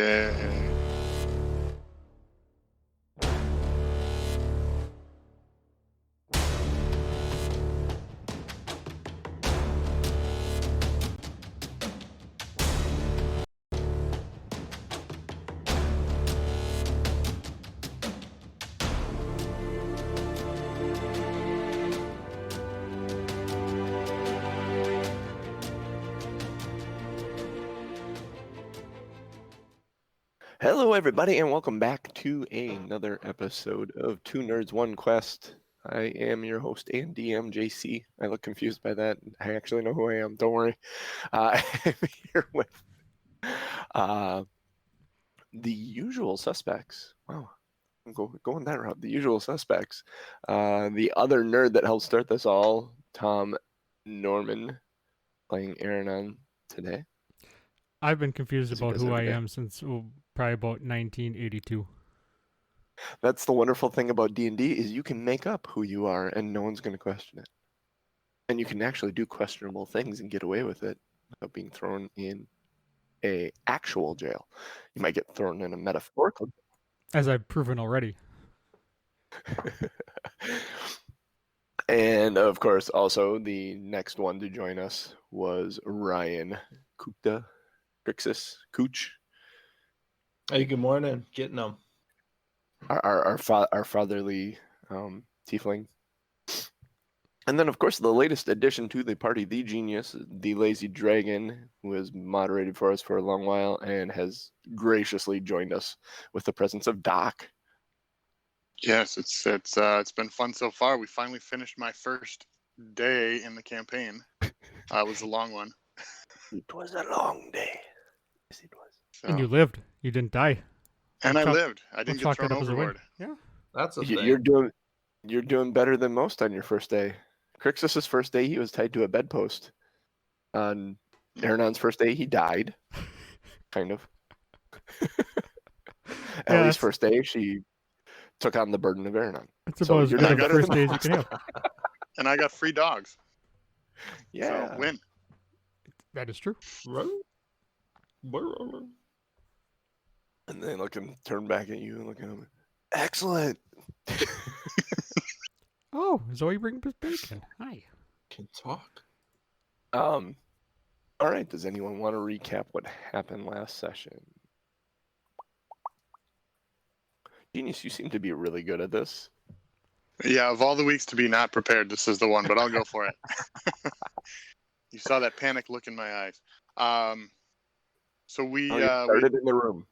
Yeah. Hello, everybody, and welcome back to another episode of Two Nerds, One Quest. I am your host and DM, JC. I look confused by that. I actually know who I am. Don't worry. I'm here with the usual suspects. Wow, I'm going that route. The usual suspects. The other nerd that helped start this all, Tom Norman, playing Aronan today. I've been confused As he about does who I every day. am since probably about 1982. That's the wonderful thing about D&D is you can make up who you are and no one's going to question it. And you can actually do questionable things and get away with it without being thrown in a actual jail. You might get thrown in a metaphorical As I've proven already. And of course, also the next one to join us was Ryan Kupta, Krixis, Cooch. Hey, good morning. Getting them. Our fatherly tiefling. And then, of course, the latest addition to the party, the genius, the lazy dragon, who has moderated for us for a long while and has graciously joined us with the presence of Doc. Yes, it's been fun so far. We finally finished my first day in the campaign. It was a long one. It was a long day. Yes, it was. So, And you lived. You didn't die. and I Chalk- lived. I didn't get chalk thrown that up as a win. overboard. Yeah. That's a You're thing. doing better than most on your first day. Crixus's first day, he was tied to a bedpost. On Aronon's first day, he died. Kind of. Ellie's first day, she took on the burden of Aronan. It's So about as you're good not of a better first than day as you most. can have. And I got free dogs. Yeah. So, win. That is true. And they look and turn back at you and look at him. Excellent. Oh, Zoe brings bacon. Hi. Can talk. All right. Does anyone want to recap what happened last session? Genius, you seem to be really good at this. Yeah, of all the weeks to be not prepared, this is the one, but I'll go for it. You saw that panic look in my eyes. So we started in the room.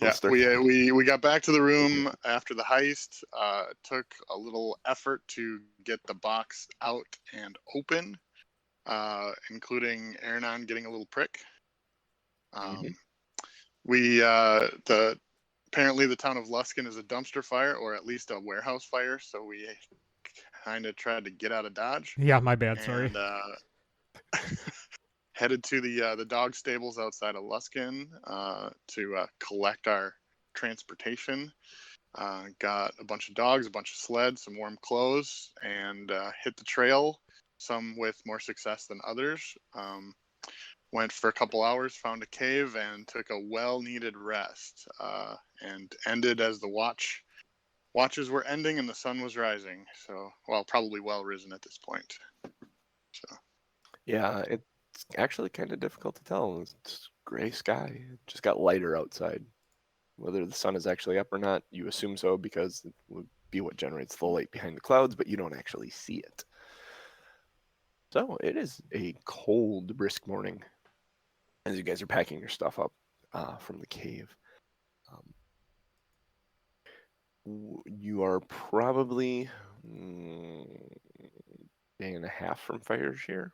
Yeah, we got back to the room after the heist. Took a little effort to get the box out and open, including Aronan getting a little prick. Apparently the town of Luskin is a dumpster fire, or at least a warehouse fire. So we kind of tried to get out of Dodge. Yeah, my bad. Sorry. And headed to the dog stables outside of Luskin to collect our transportation. Got a bunch of dogs, a bunch of sleds, some warm clothes, and hit the trail, some with more success than others. Went for a couple hours, found a cave, and took a well-needed rest, and ended as the watches were ending and the sun was rising. So, well, probably well risen at this point. So. Yeah, it's actually kind of difficult to tell. It's gray sky. It just got lighter outside. Whether the sun is actually up or not, you assume so because it would be what generates the light behind the clouds, but you don't actually see it. So it is a cold, brisk morning as you guys are packing your stuff up from the cave. You are probably day and a half from fire shear.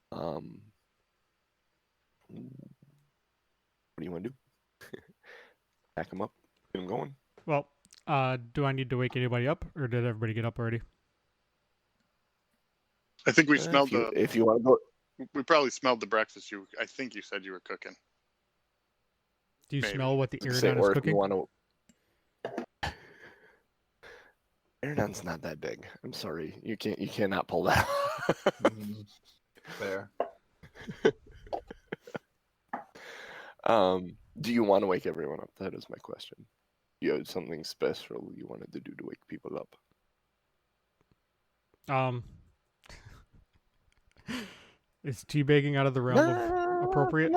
What do you want to do? Pack them up, get them going. Well, do I need to wake anybody up, or did everybody get up already? I think we smelled if you want to go. We probably smelled the breakfast. I think you said you were cooking. Do you Maybe. smell what the Aronan is cooking? Aronan's not that big. I'm sorry. You cannot pull that off. Fair. Do you want to wake everyone up? That is my question. You have something special you wanted to do to wake people up? Is teabagging out of the realm of appropriate?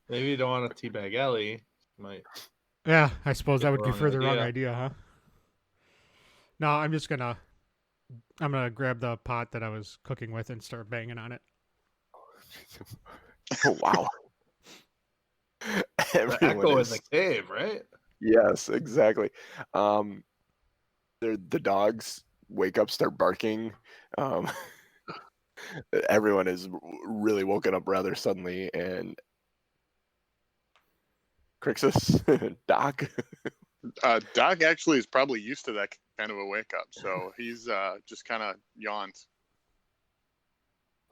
Maybe you don't want to teabag Ellie. Might. Yeah, I suppose Get that the would give wrong her the wrong idea. idea, huh? No, I'm gonna grab the pot that I was cooking with and start banging on it. Oh, wow. The Everyone echo in is... the cave, right? Yes, exactly. The dogs wake up, start barking. Everyone is really woken up rather suddenly, and Krixis, Doc. Doc actually is probably used to that kind of a wake up, so he's just kind of yawns.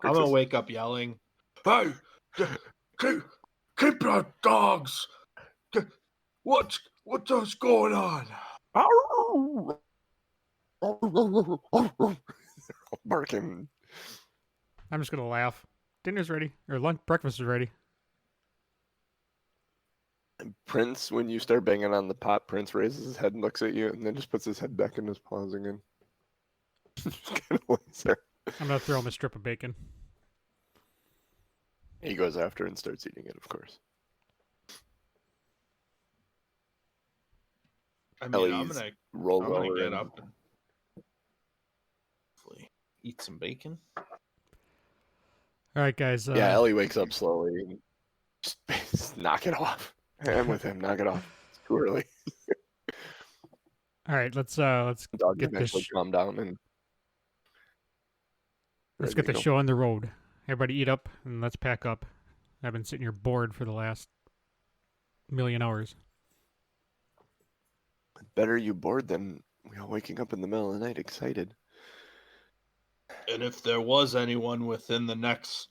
I'm gonna Krixis. wake up yelling, "Hey, keep your dogs! What's going on?" Barking. I'm just gonna laugh. Dinner's ready, or lunch, breakfast is ready. Prince, when you start banging on the pot, Prince raises his head and looks at you, and then just puts his head back in his paws again. Kind of lays there. I'm gonna throw him a strip of bacon. He goes after and starts eating it, of course. I mean, Ellie's rolls I'm gonna over get and up and hopefully eat some bacon. All right, guys. yeah, Ellie wakes up slowly and just knock it off. I'm with him. Knock it off. It's too early. All right, let's The dog get this eventually calm down and let's ready get to the go. show on the road. Everybody eat up and let's pack up. I've been sitting here bored for the last million hours. Better you bored than waking up in the middle of the night excited. And if there was anyone within the next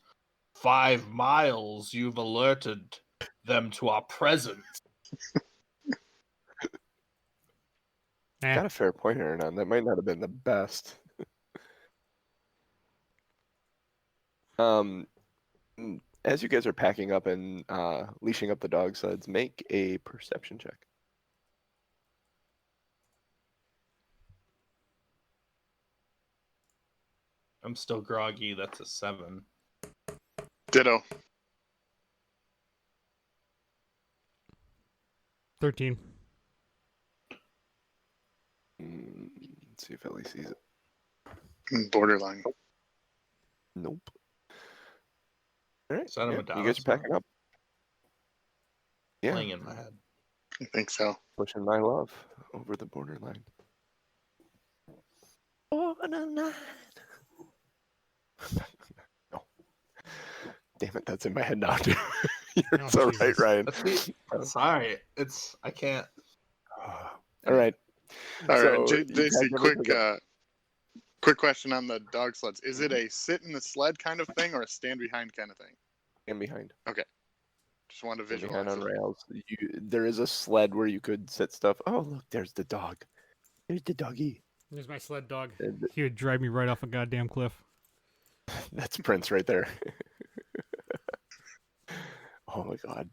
5 miles, you've alerted them to our presence. Got a fair point, Aronan. That might not have been the best. As you guys are packing up and leashing up the dog sleds, make a perception check. I'm still groggy. That's a 7. Ditto. 13. Let's see if Ellie sees it. Borderline. Nope. All right. Is that a You Madonna guys are song? packing up. Yeah. Playing in my head. I think so. Pushing my love over the borderline. Borderline. No. Damn it, that's in my head now, too. You're Oh, so Jesus. right, Ryan. Sorry, I can't. All right. All So, right, you JC, guys never pick up. quick question on the dog sleds. Is it a sit in the sled kind of thing or a stand behind kind of thing? Stand behind. Okay. Just wanted to Stand visualize behind on it. rails. There is a sled where you could sit stuff. Oh, look, there's the dog. There's the doggy. There's my sled dog. And He would drive me right off a goddamn cliff. that's Prince right there. Oh my God.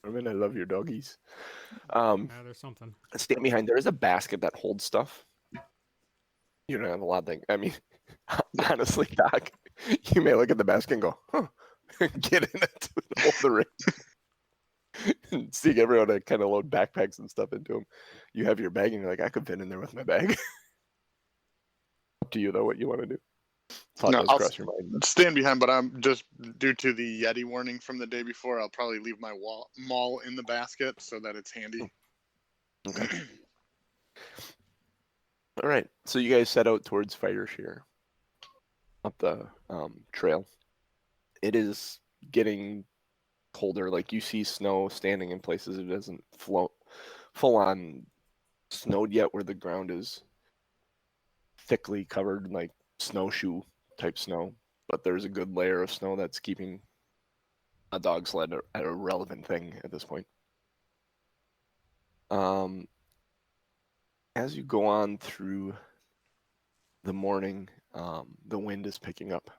Norman, I love your doggies. There's something. Stand behind. There is a basket that holds stuff. You don't have a lot of things. I mean, honestly, Doc, you may look at the basket and go, huh, get in it. Hold the ring. And seeing everyone to kind of load backpacks and stuff into them. You have your bag and you're like, I could fit in there with my bag. Up to you, though, what you want to do. Thought No, does I'll cross your mind. stand behind, but I'm just due to the Yeti warning from the day before. I'll probably leave my maul in the basket so that it's handy. Okay. All right. So you guys set out towards Fire Shear up the trail. It is getting colder. Like you see snow standing in places. It doesn't float full on snowed yet where the ground is thickly covered like snowshoe type snow. But there's a good layer of snow that's keeping a dog sled a relevant thing at this point. As you go on through the morning, the wind is picking up.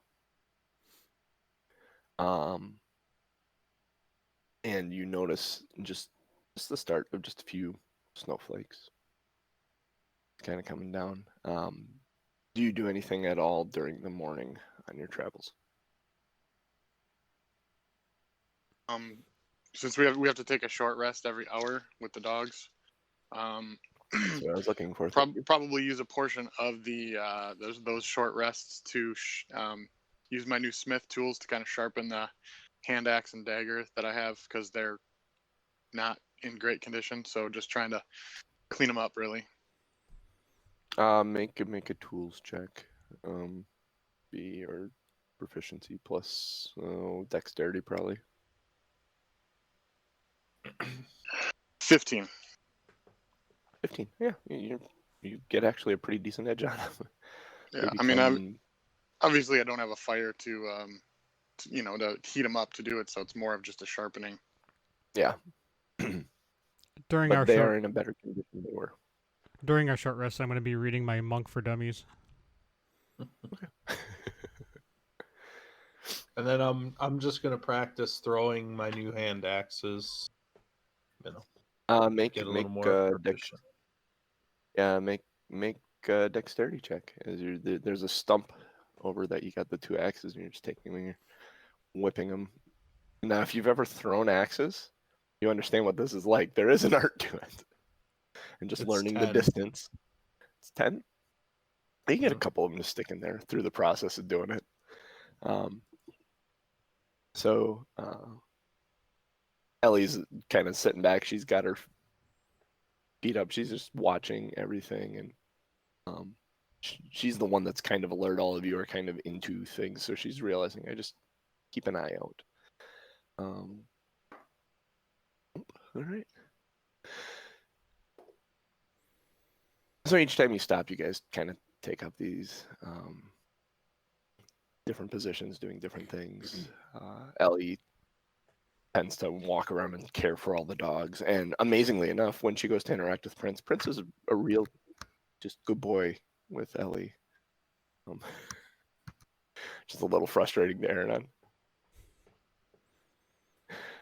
and you notice just the start of just a few snowflakes kind of coming down. Do you do anything at all during the morning on your travels? Since we have to take a short rest every hour with the dogs, That's what I was looking for. probably use a portion of the those short rests to use my new smith tools to kind of sharpen the hand axe and dagger that I have, because they're not in great condition. So just trying to clean them up, really. Make a tools check. Be your proficiency plus dexterity probably. 15. 15. Yeah, you get actually a pretty decent edge on them. Yeah, I mean, obviously I don't have a fire to heat them up to do it, so it's more of just a sharpening. Yeah. During but our they short, are in a better condition than they were. During our short rest, I'm going to be reading my Monk for Dummies. Okay. And then I'm just gonna practice throwing my new hand axes. Make get a make little more make a dexterity check. There's a stump over that you got the two axes, and you're just taking them, you're whipping them. Now, if you've ever thrown axes, you understand what this is like. There is an art to it, and just It's learning 10. the distance. It's 10. You get a couple of them to stick in there through the process of doing it. So Ellie's kind of sitting back. She's got her feet up. She's just watching everything, and she's the one that's kind of alert. All of you are kind of into things, so she's realizing, I just keep an eye out. All right. So each time you stop, you guys kind of take up these different positions, doing different things. Ellie tends to walk around and care for all the dogs. And amazingly enough, when she goes to interact with Prince is a real just good boy with Ellie. Just a little frustrating to Aronan.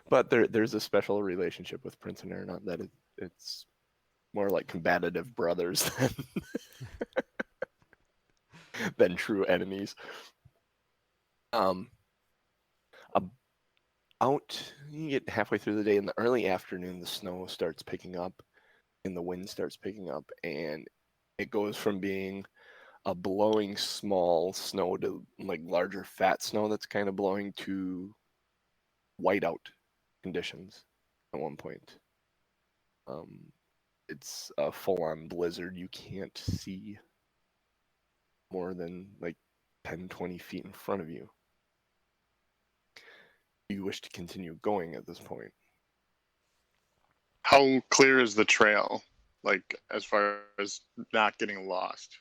But there's a special relationship with Prince and Aronan that it's more like combative brothers than true enemies. You get halfway through the day, in the early afternoon, the snow starts picking up and the wind starts picking up, and it goes from being a blowing small snow to like larger fat snow that's kind of blowing to whiteout conditions at one point. It's a full-on blizzard. You can't see more than like 10-20 feet in front of you. You wish to continue going at this point. How clear is the trail, like as far as not getting lost?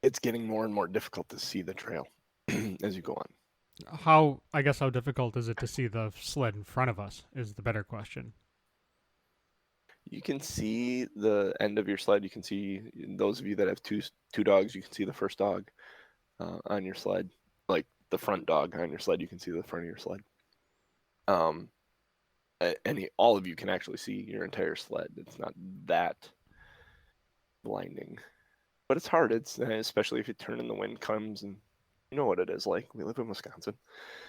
It's getting more and more difficult to see the trail as you go on. How difficult is it to see the sled in front of us is the better question. You can see the end of your sled. You can see, those of you that have two dogs, you can see the first dog on your sled. Like the front dog on your sled, you can see the front of your sled. All of you can actually see your entire sled. It's not that blinding, but it's hard. It's especially if you turn and the wind comes, and you know what it is like. We live in Wisconsin.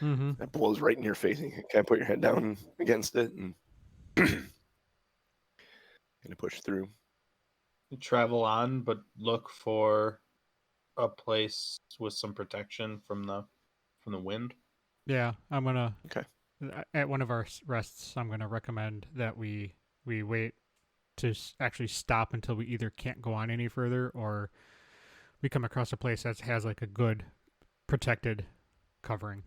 Mm-hmm. That blows right in your face. You can't put your head down against it and to push through. Travel on, but look for a place with some protection from the wind. Yeah, I'm gonna. Okay. At one of our rests, I'm gonna recommend that we wait to actually stop until we either can't go on any further, or we come across a place that has like a good protected covering.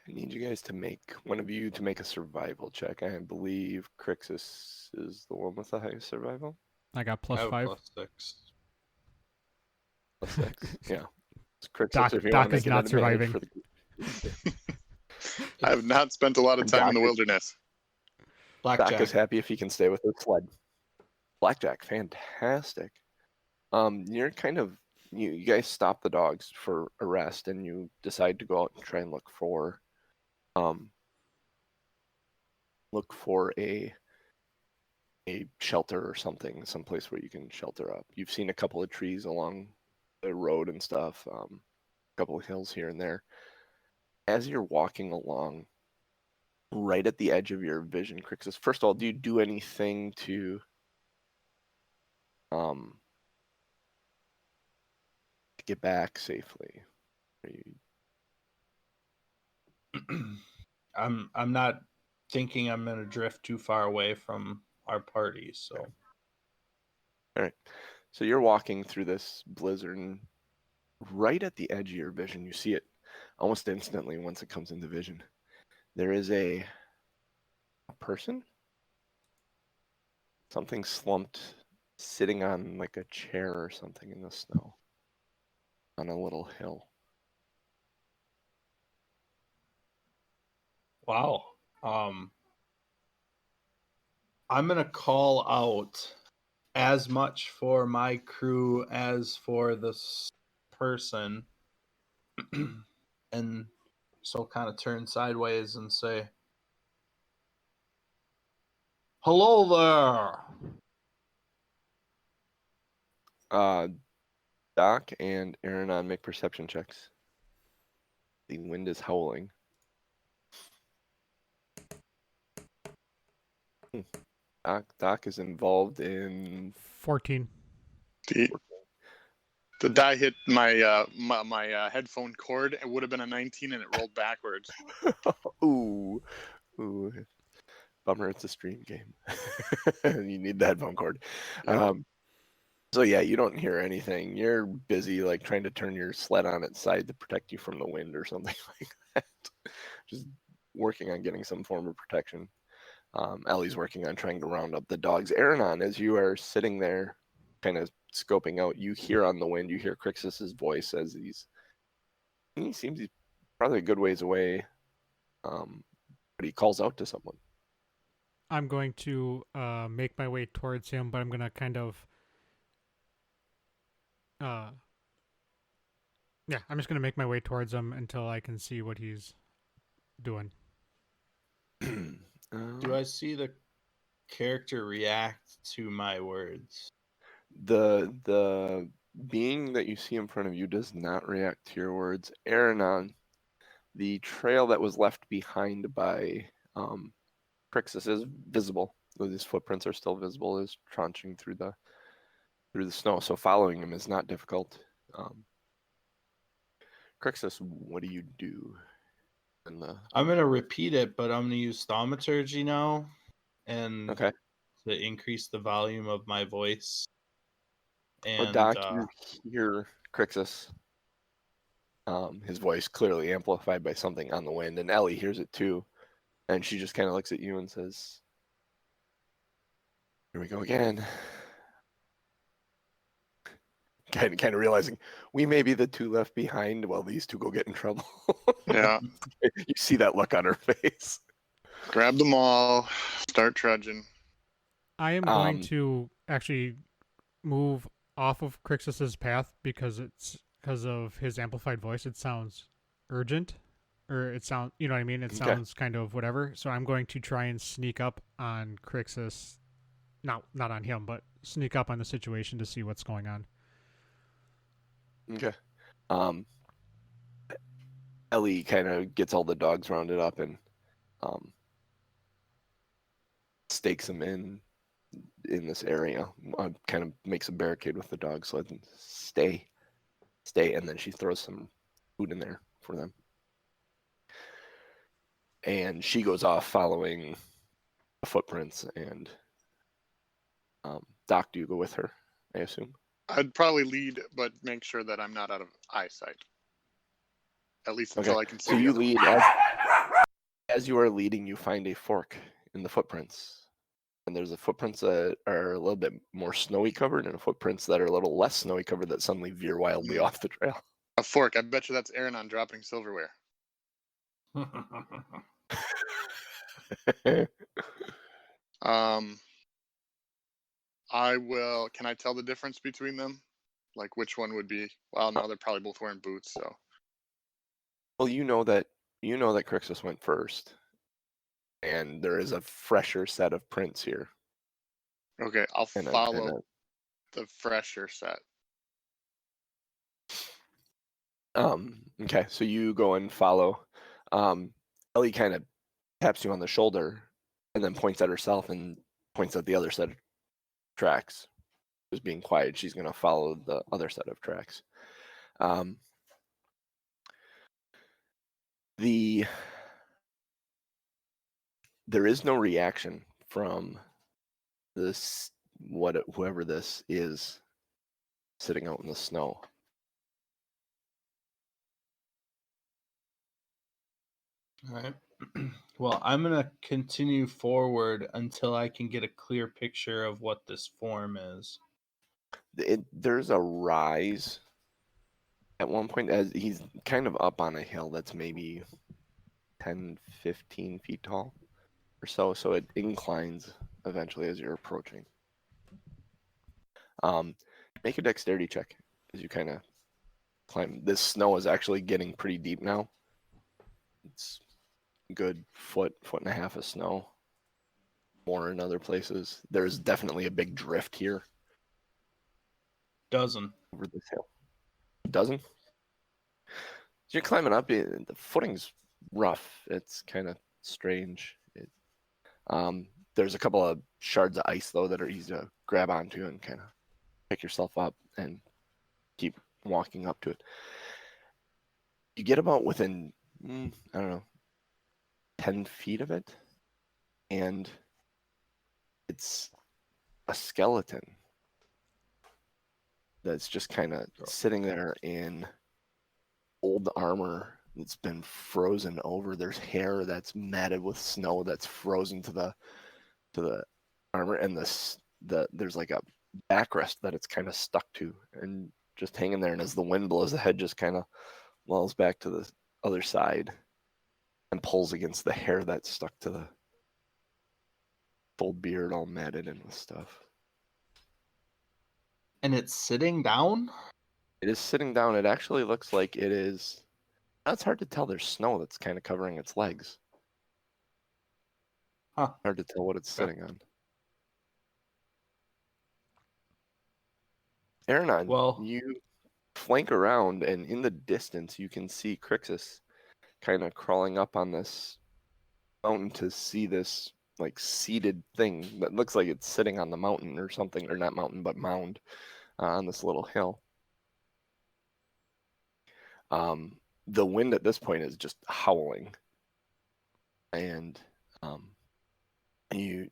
I need you guys to make a survival check. I believe Krixis is the one with the highest survival. I got I have +5. +6. +6. Yeah. Krixis, Doc if you want to is make not an advantage surviving. for the... I have not spent a lot of time in the Doc is- wilderness. Blackjack. Doc is happy if he can stay with the sled. Blackjack, fantastic. You're kind of you guys stop the dogs for a rest, and you decide to go out and try and look for look for a shelter or something, someplace where you can shelter up. You've seen a couple of trees along the road and stuff, a couple of hills here and there. As you're walking along, right at the edge of your vision, Krixis, first of all, do you do anything to get back safely? I'm not thinking I'm gonna drift too far away from our party, so. All right. So you're walking through this blizzard, and right at the edge of your vision, you see it almost instantly once it comes into vision. There is a person, something slumped, sitting on like a chair or something in the snow on a little hill. Wow. I'm gonna call out as much for my crew as for this person, and so kind of turn sideways and say, "Hello there." Doc and Aronan make perception checks. The wind is howling. Doc is involved in 14. The die hit my my headphone cord. It would have been a 19, and it rolled backwards. Ooh. Bummer, it's a stream game. You need the headphone cord. Yeah. So yeah, you don't hear anything. You're busy like trying to turn your sled on its side to protect you from the wind or something like that. Just working on getting some form of protection. Ellie's working on trying to round up the dogs. Aronan, as you are sitting there kind of scoping out, you hear on the wind, you hear Krixis' voice as he seems he's probably a good ways away, but he calls out to someone. I'm going to make my way towards him, but I'm going to kind of I'm just going to make my way towards him until I can see what he's doing. Do I see the character react to my words? The being that you see in front of you does not react to your words. Aronan, the trail that was left behind by Krixis is visible. His footprints are still visible. Is tranching through the snow, so following him is not difficult. Krixis, what do you do? I'm gonna repeat it, but I'm gonna use thaumaturgy now, and okay, to increase the volume of my voice. And Doc, you hear Krixis. His voice clearly amplified by something on the wind, and Ellie hears it too, and she just kind of looks at you and says, "Here we go again." Kind of realizing we may be the two left behind while these two go get in trouble. Yeah. You see that look on her face. Grab them all. Start trudging. I am going to actually move off of Krixis' path because of his amplified voice. It sounds urgent, or it sounds, you know what I mean? It sounds kind of whatever. So I'm going to try and sneak up on Krixis. Not on him, but sneak up on the situation to see what's going on. Okay. Ellie kind of gets all the dogs rounded up and stakes them in this area. Kind of makes a barricade with the dogs so they stay, and then she throws some food in there for them. And she goes off following the footprints. And Doc, do you go with her? I assume. I'd probably lead, but make sure that I'm not out of eyesight. At least until I can see. So you lead. As you are leading, you find a fork in the footprints. And there's footprints that are a little bit more snowy covered and footprints that are a little less snowy covered that suddenly veer wildly off the trail. A fork. I bet you that's Aronan dropping silverware. I will. Can I tell the difference between them? Like which one would be? Well, no, they're probably both wearing boots. So. Well, you know that You know that Krixis went first, and there is a fresher set of prints here. Okay, I'll And follow the fresher set. Okay, so you go and follow. Ellie kind of taps you on the shoulder and then points at herself and points at the other set of tracks. Just being quiet, she's going to follow the other set of tracks. There is no reaction from this, whoever this is sitting out in the snow. All right. Well, I'm going to continue forward until I can get a clear picture of what this form is. There's a rise at one point as he's kind of up on a hill that's maybe 10, 15 feet tall or so. So it inclines eventually as you're approaching. Make a dexterity check as you kind of climb. This snow is actually getting pretty deep now. It's a good foot and a half of snow. More in other places. There's definitely a big drift here. Dozen. Over this hill. Dozen? As you're climbing up, the footing's rough. It's kind of strange. There's a couple of shards of ice, though, that are easy to grab onto and kind of pick yourself up and keep walking up to it. You get about within, I don't know, 10 feet of it, and it's a skeleton that's just kind of sitting there in old armor that's been frozen over. There's hair that's matted with snow that's frozen to the armor, and there's like a backrest that it's kind of stuck to and just hanging there. And as the wind blows, the head just kind of lolls back to the other side and pulls against the hair that's stuck to the full beard all matted in with stuff. And it's sitting down? It is sitting down. It actually looks like it is. It's hard to tell. There's snow that's kind of covering its legs. Huh. Hard to tell what it's sitting on. Aronan, Well, you flank around, and in the distance, you can see Krixis kind of crawling up on this mountain to see this like seated thing that looks like it's sitting on the mountain or something, or not mountain, but mound on this little hill. The wind at this point is just howling, and do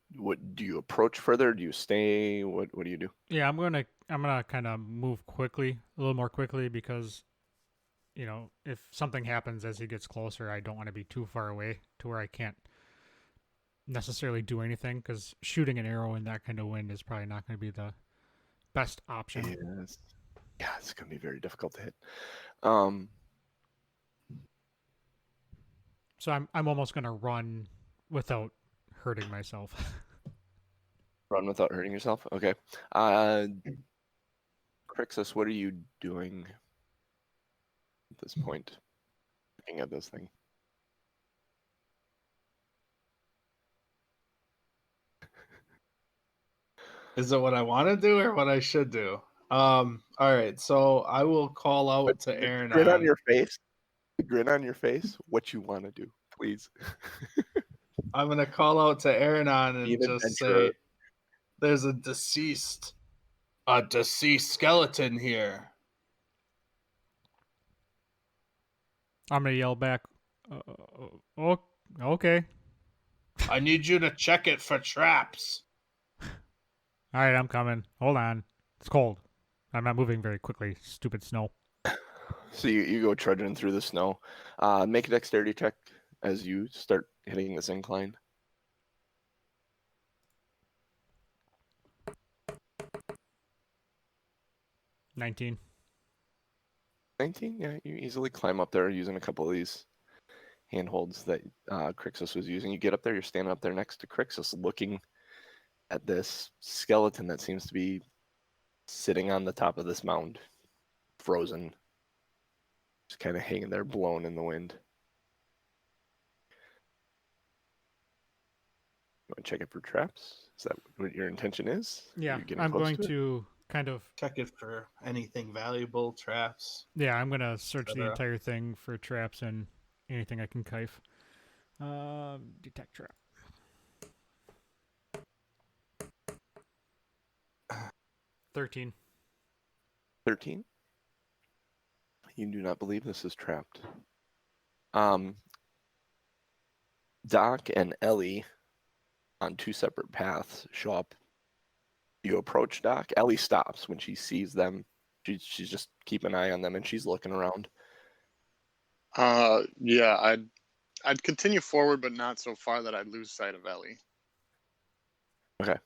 you approach further? Do you stay? What do you do? Yeah, I'm gonna kind of move quickly, a little more quickly, because if something happens as he gets closer, I don't want to be too far away to where I can't necessarily do anything, because shooting an arrow in that kind of wind is probably not going to be the best option. Yeah, it's going to be very difficult to hit. So I'm almost going to run without hurting myself. Run without hurting yourself? Okay. Krixis, what are you doing at this point? Looking at this thing. Is it what I want to do or what I should do? All right, so I will call out to Aronan. Grin on your face. Grin on your face. What you want to do, please. I'm gonna call out to Aronan and just say, "There's a deceased skeleton here." I'm gonna yell back. Okay. I need you to check it for traps. All right, I'm coming. Hold on. It's cold. I'm not moving very quickly. Stupid snow. So you go trudging through the snow. Make a dexterity check as you start hitting this incline. 19. 19? Yeah, you easily climb up there using a couple of these handholds that Krixis was using. You get up there, you're standing up there next to Krixis looking at this skeleton that seems to be sitting on the top of this mound, frozen, just kind of hanging there, blown in the wind. want to check it for traps? Is that what your intention is? Yeah, You're getting I'm close going to it? to kind of. Check it for anything valuable, traps. Yeah, I'm gonna search the Cetera. entire thing for traps and anything I can kife. Detect trap. 13. 13. You do not believe this is trapped. Doc and Ellie on two separate paths show up. You approach Doc. Ellie stops when she sees them. She's just keeping an eye on them and she's looking around. Yeah, I'd continue forward, but not so far that I'd lose sight of Ellie. Okay.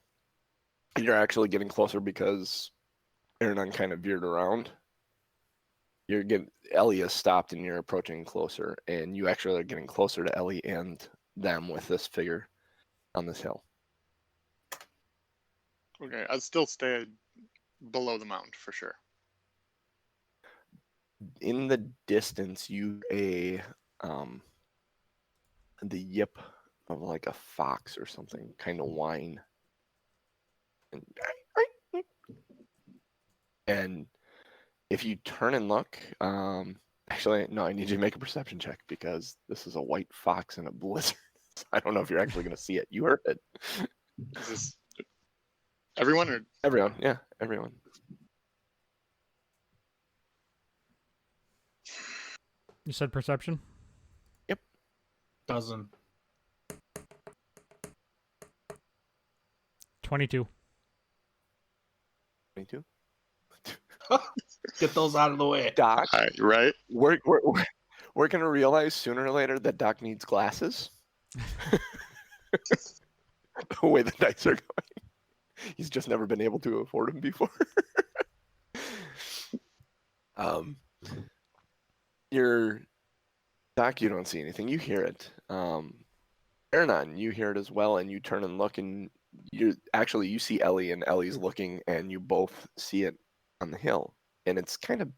You're actually getting closer because Aronan kind of veered around. Ellie has stopped and you're approaching closer, and you actually are getting closer to Ellie and them with this figure on this hill. Okay, I'd still stay below the mound for sure. In the distance, the yip of like a fox or something kind of whine. And if you turn and look, actually, no, I need you to make a perception check because this is a white fox in a blizzard. So I don't know if you're actually going to see it. You heard it. Is this everyone or Everyone, yeah, everyone. You said perception? Doesn't. 22. 22. Get those out of the way. Doc, right? we're going to realize sooner or later that Doc needs glasses. The way the dice are going. He's just never been able to afford them before. Doc, you don't see anything. You hear it. Aronan, you hear it as well, and you turn and look, and you see Ellie, and Ellie's looking, and you both see it on the hill, and it's kind of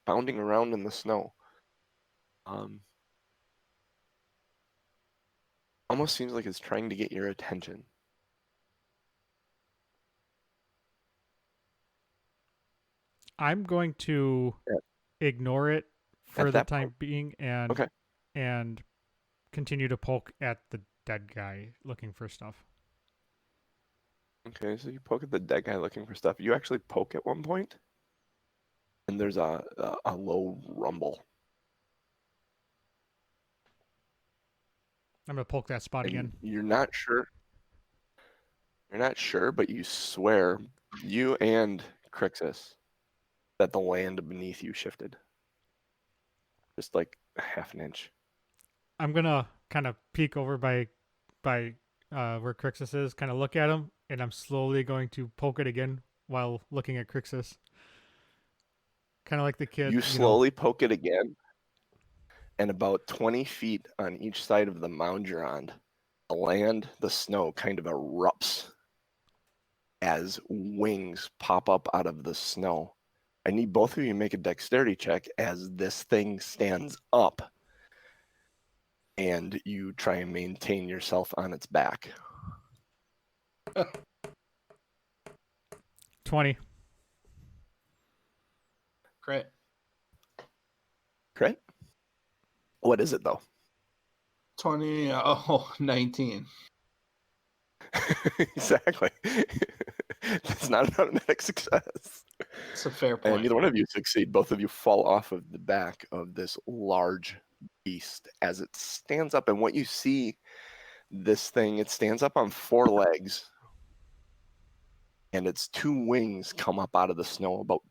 bounding around in the snow. Almost seems like it's trying to get your attention. I'm going to ignore it for the time being and continue to poke at the dead guy looking for stuff. Okay, so you poke at the dead guy looking for stuff. You actually poke at one point, and there's a low rumble. I'm gonna poke that spot again. You're not sure. You're not sure, but you swear, you and Krixis, that the land beneath you shifted. Just like a half an inch. I'm gonna kind of peek over by where Krixis is, kind of look at him, and I'm slowly going to poke it again while looking at Krixis. Kind of like the kid. You slowly poke it again, and about 20 feet on each side of the mound you're on, the snow kind of erupts as wings pop up out of the snow. I need both of you to make a dexterity check as this thing stands up and you try and maintain yourself on its back. 20. Crit. Crit? What is it though? 20. 19. Exactly. That's not an automatic success. It's a fair point. And neither one of you succeed. Both of you fall off of the back of this large beast as it stands up. And what you see, this thing, it stands up on 4 legs. And its 2 wings come up out of the snow about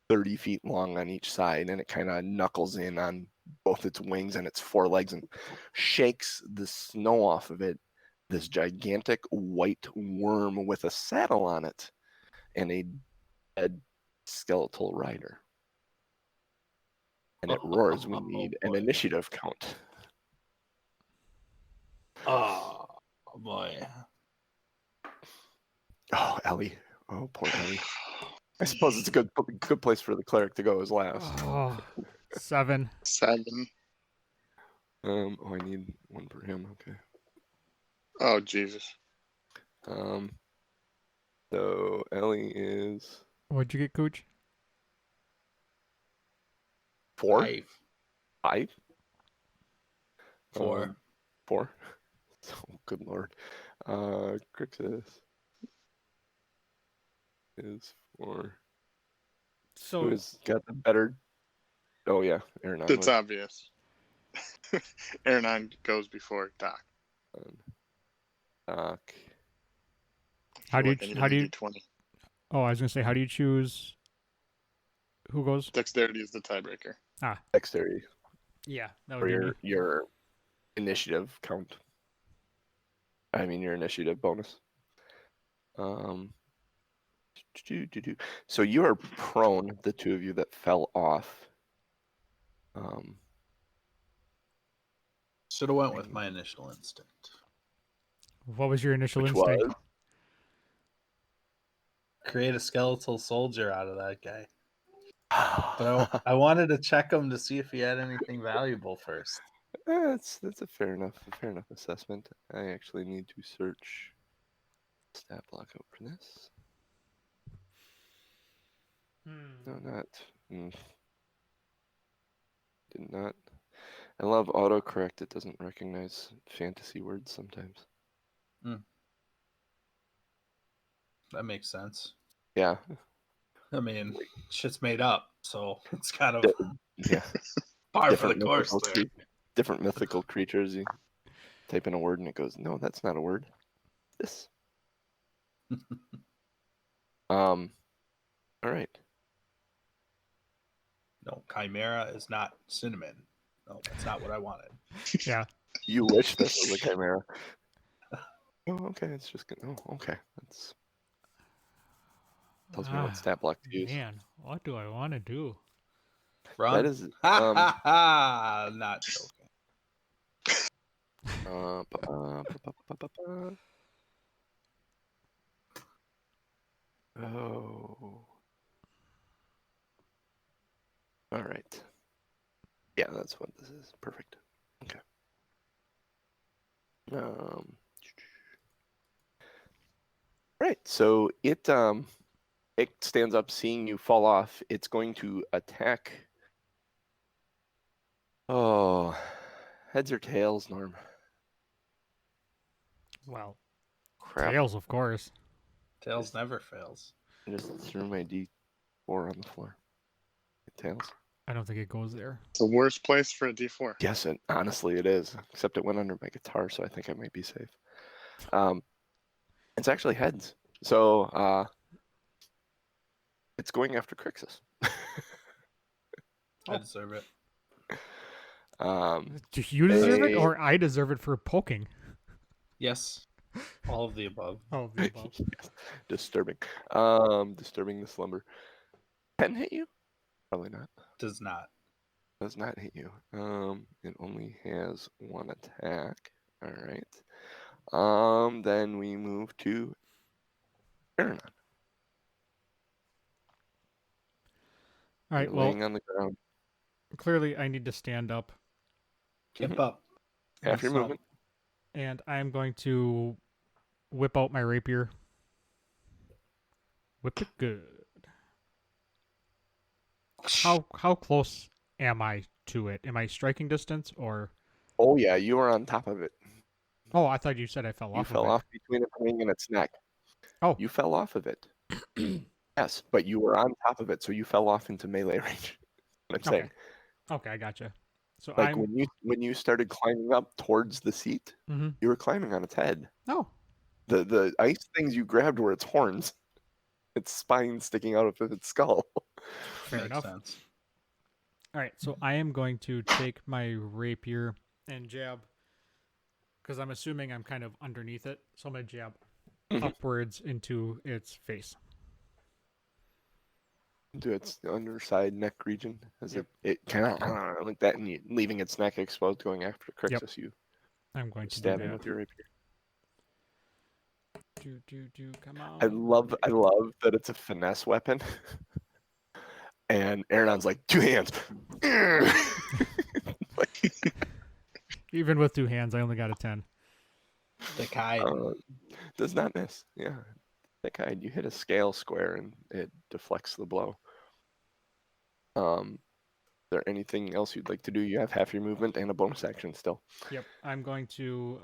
30 feet long on each side. And it kind of knuckles in on both its wings and its 4 legs and shakes the snow off of it. This gigantic white worm with a saddle on it and a dead skeletal rider. And it roars. We need an initiative count. Oh, boy. Oh, Ellie. Oh, poor Ellie. I suppose it's a good place for the cleric to go as last. Oh, 7. 7. I need one for him. Okay. Oh, Jesus. So Ellie is What'd you get, Cooch? 4? 5. 5? 4. 4? So, good lord. Krixis is 4. So Who's got the better? Oh yeah, Aronan. It's obvious. Aronan goes before Doc. Doc. how do you D20. Oh, I was gonna say, how do you choose who goes? Dexterity is the tiebreaker. Dexterity Yeah, that for would be me. your initiative count. I mean your initiative bonus. So you are prone, the two of you that fell off. Should have went with my initial instinct. What was your initial Which instinct? was? Create a skeletal soldier out of that guy. But I wanted to check him to see if he had anything valuable first. That's a fair enough assessment. I actually need to search stat block out for this. No, not. Did not. I love autocorrect. It doesn't recognize fantasy words sometimes. That makes sense. Yeah. I mean, shit's made up, so it's kind of Yeah. par for the course mythical there. different mythical creatures. You type in a word and it goes, no, that's not a word. This. All right. No, chimera is not cinnamon. No, that's not what I wanted. Yeah. You wish this was a chimera. Oh, okay. It's just good. Oh, okay. That's tells me what stat block to use. Man, what do I want to do? Run. That is Not joking. Oh. All right. Yeah, that's what this is. Perfect. Okay. Right. So it stands up, seeing you fall off. It's going to attack. Oh, heads or tails, Norm? Well, Crap. tails, of course. Tails never fails. I just threw my D4 on the floor. Tails. I don't think it goes there. It's the worst place for a D4. Yes, and honestly, it is. Except it went under my guitar, so I think I might be safe. It's actually heads. So it's going after Krixis. I deserve it. Do you deserve it, They- or I deserve it for poking? Yes. All of the above. Oh, the above. Yes. Disturbing. Disturbing the slumber. 10 hit you? Probably not. Does not. Does not hit you. It only has one attack. All right. Then we move to Aronan. All right. Well, Laying on the ground. clearly I need to stand up, Keep up. Half your Stop. movement. and I'm going to whip out my rapier. Whip it good. How close am I to it? Am I striking distance, or? Oh yeah, you are on top of it. Oh, I thought you said I fell You off. fell of it. off between its wing and its neck. Oh. You fell off of it. Yes, but you were on top of it, so you fell off into melee range. What I'm saying. Okay, I gotcha. So Like I'm. when you started climbing up towards the seat, Mhm. you were climbing on its head. Oh. The ice things you grabbed were its horns, its spine sticking out of its skull. Fair Makes enough. sense. All right, so I am going to take my rapier and jab, because I'm assuming I'm kind of underneath it. So I'm going to jab Mhm. upwards into its face. To its underside neck region, as Yep. it kind of like that, and leaving its neck exposed, going after Krixis. You I'm going to stab do him that. with your rapier. Come on. I love that it's a finesse weapon. And Aronon's like, 2 hands. Even with 2 hands, I only got a 10. The kite. Does not miss. Yeah. That kind, you hit a scale square and it deflects the blow. Is there anything else you'd like to do? You have half your movement and a bonus action still. Yep, I'm going to.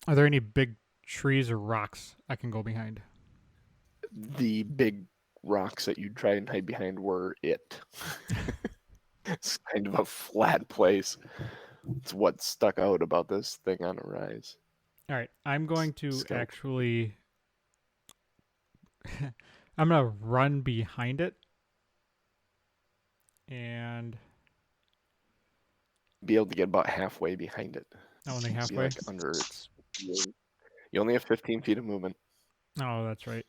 Are there any big trees or rocks I can go behind? The big rocks that you'd try and hide behind were it. It's kind of a flat place. It's what stuck out about this thing on a rise. All right, I'm going to Scout. actually. I'm gonna run behind it, and Be able to get about halfway behind it. only Be halfway. like under its. You only have 15 feet of movement. Oh, that's right.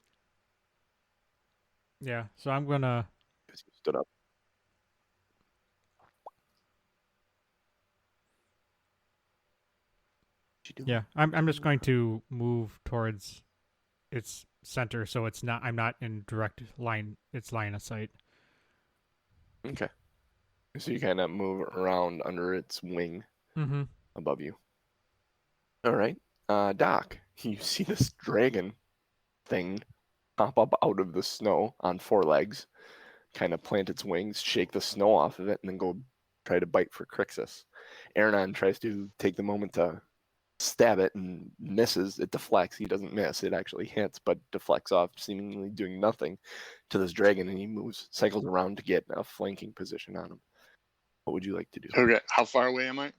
Yeah, so I'm gonna. Because you stood up. Yeah, I'm just going to move towards its center, so it's not. I'm not in direct line. Its line of sight. Okay. So you kind of move around under its wing Mm-hmm. above you. All right. Doc, you see this dragon thing pop up out of the snow on four legs, kind of plant its wings, shake the snow off of it, and then go try to bite for Krixis. Aronan tries to take the moment to stab it and misses. It deflects. He doesn't miss. It actually hits, but deflects off, seemingly doing nothing to this dragon, and he cycles around to get a flanking position on him. What would you like to do? Okay, how far away am I?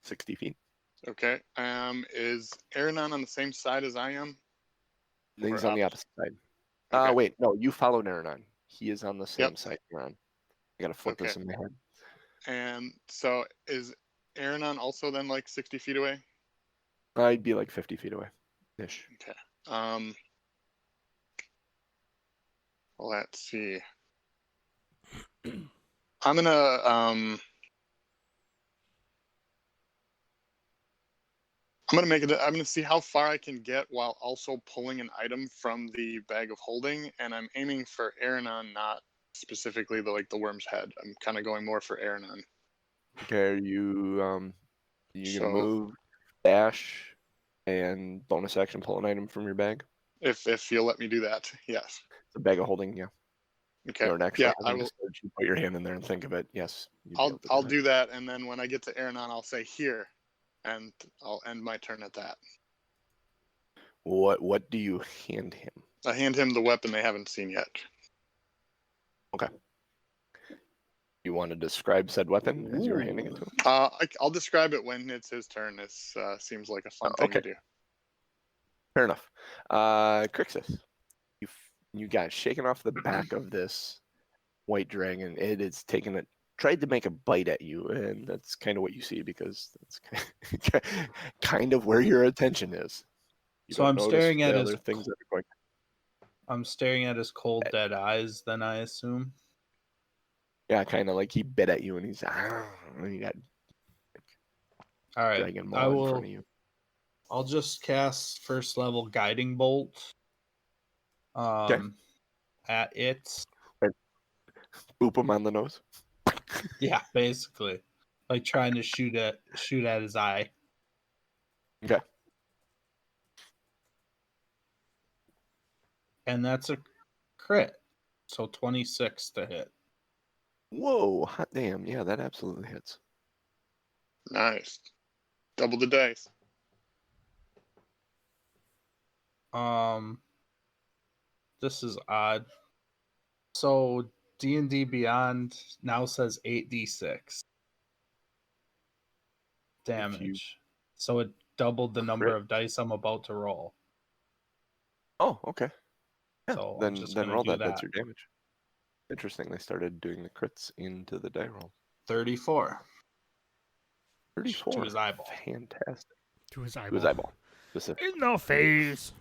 60 feet. Okay. Is Aronan on the same side as I am? He's Or on the opposite? opposite side. Okay. Wait, no, you followed Aronan. He is on the same Yep. side you're on. I gotta flip this in my head. And so is Aronan also then like 60 feet away? I'd be like 50 feet away. Ish. Okay. Let's see. I'm gonna make it. I'm gonna see how far I can get while also pulling an item from the bag of holding, and I'm aiming for Aronan, not specifically the worm's head. I'm kind of going more for Aronan. Okay, are you So gonna move, dash, and bonus action pull an item from your bag? if you'll let me do that, yes. It's a bag of holding, yeah. Okay. Or actually Yeah, I having will. to search, you put your hand in there and think of it. Yes. you'd be able to I'll that. do that, and then when I get to Aronan, I'll say here, and I'll end my turn at that. What do you hand him? I hand him the weapon they haven't seen yet. Okay. You want to describe said weapon as you were handing it to him? I'll describe it when it's his turn. This seems like a fun thing to do. Fair enough. Krixis, you got shaken off the back of this white dragon. It is tried to make a bite at you, and that's kind of what you see because that's kind of where your attention is. You So don't I'm notice staring at the his other things that are going. I'm staring at his cold dead eyes, then I assume. Yeah, kind of like he bit at you, and he's and you got All right. dragon maw in front of you. I'll just cast first level guiding bolt. At it. Boop him on the nose. Yeah, basically. Like trying to shoot at his eye. Okay. And that's a crit. So 26 to hit. Whoa, hot damn. Yeah, that absolutely hits. Nice. Double the dice. This is odd. So D&D Beyond now says 8d6 damage. So it doubled the number of dice I'm about to roll. Oh, okay. Yeah, So then I'm just then gonna roll do that. That's that. your damage. Interesting. They started doing the crits into the die roll. 34. 34. To his eyeball. Fantastic. To his eyeball. To his eyeball. Specific. In the face.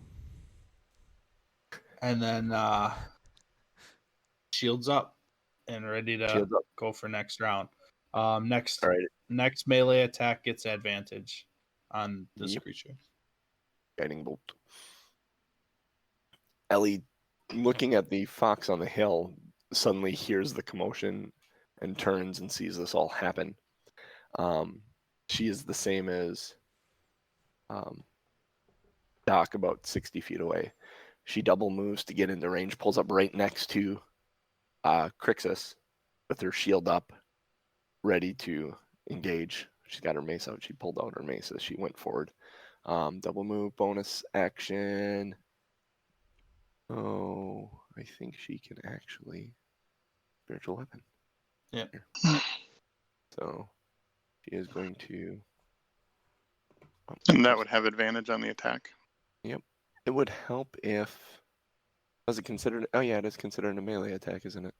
And then shields up and ready to Shields up. go for next round. Next All right. next melee attack gets advantage on this Yep. creature. Guiding bolt. Ellie, looking at the fox on the hill, suddenly hears the commotion and turns and sees this all happen. She is the same as Doc, about 60 feet away. She double moves to get into range, pulls up right next to Krixis with her shield up, ready to engage. She's got her mace out. She pulled out her mace as she went forward. Double move, bonus action. Oh, I think she can actually spiritual weapon. Yeah. So she is going to. And that would have advantage on the attack. Yep. It would help if. Was it considered? Oh yeah, it is considered a melee attack, isn't it?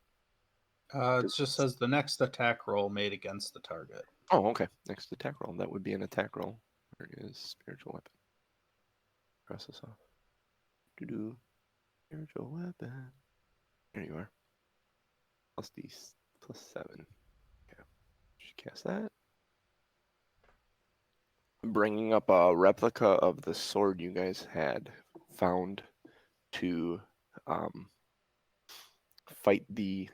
It just says the next attack roll made against the target. Oh, okay. Next attack roll. That would be an attack roll. Where is spiritual weapon? Cross this off. Do spiritual weapon. There you are. Plus D plus 7. Okay. Should cast that. Bringing up a replica of the sword you guys had found to fight the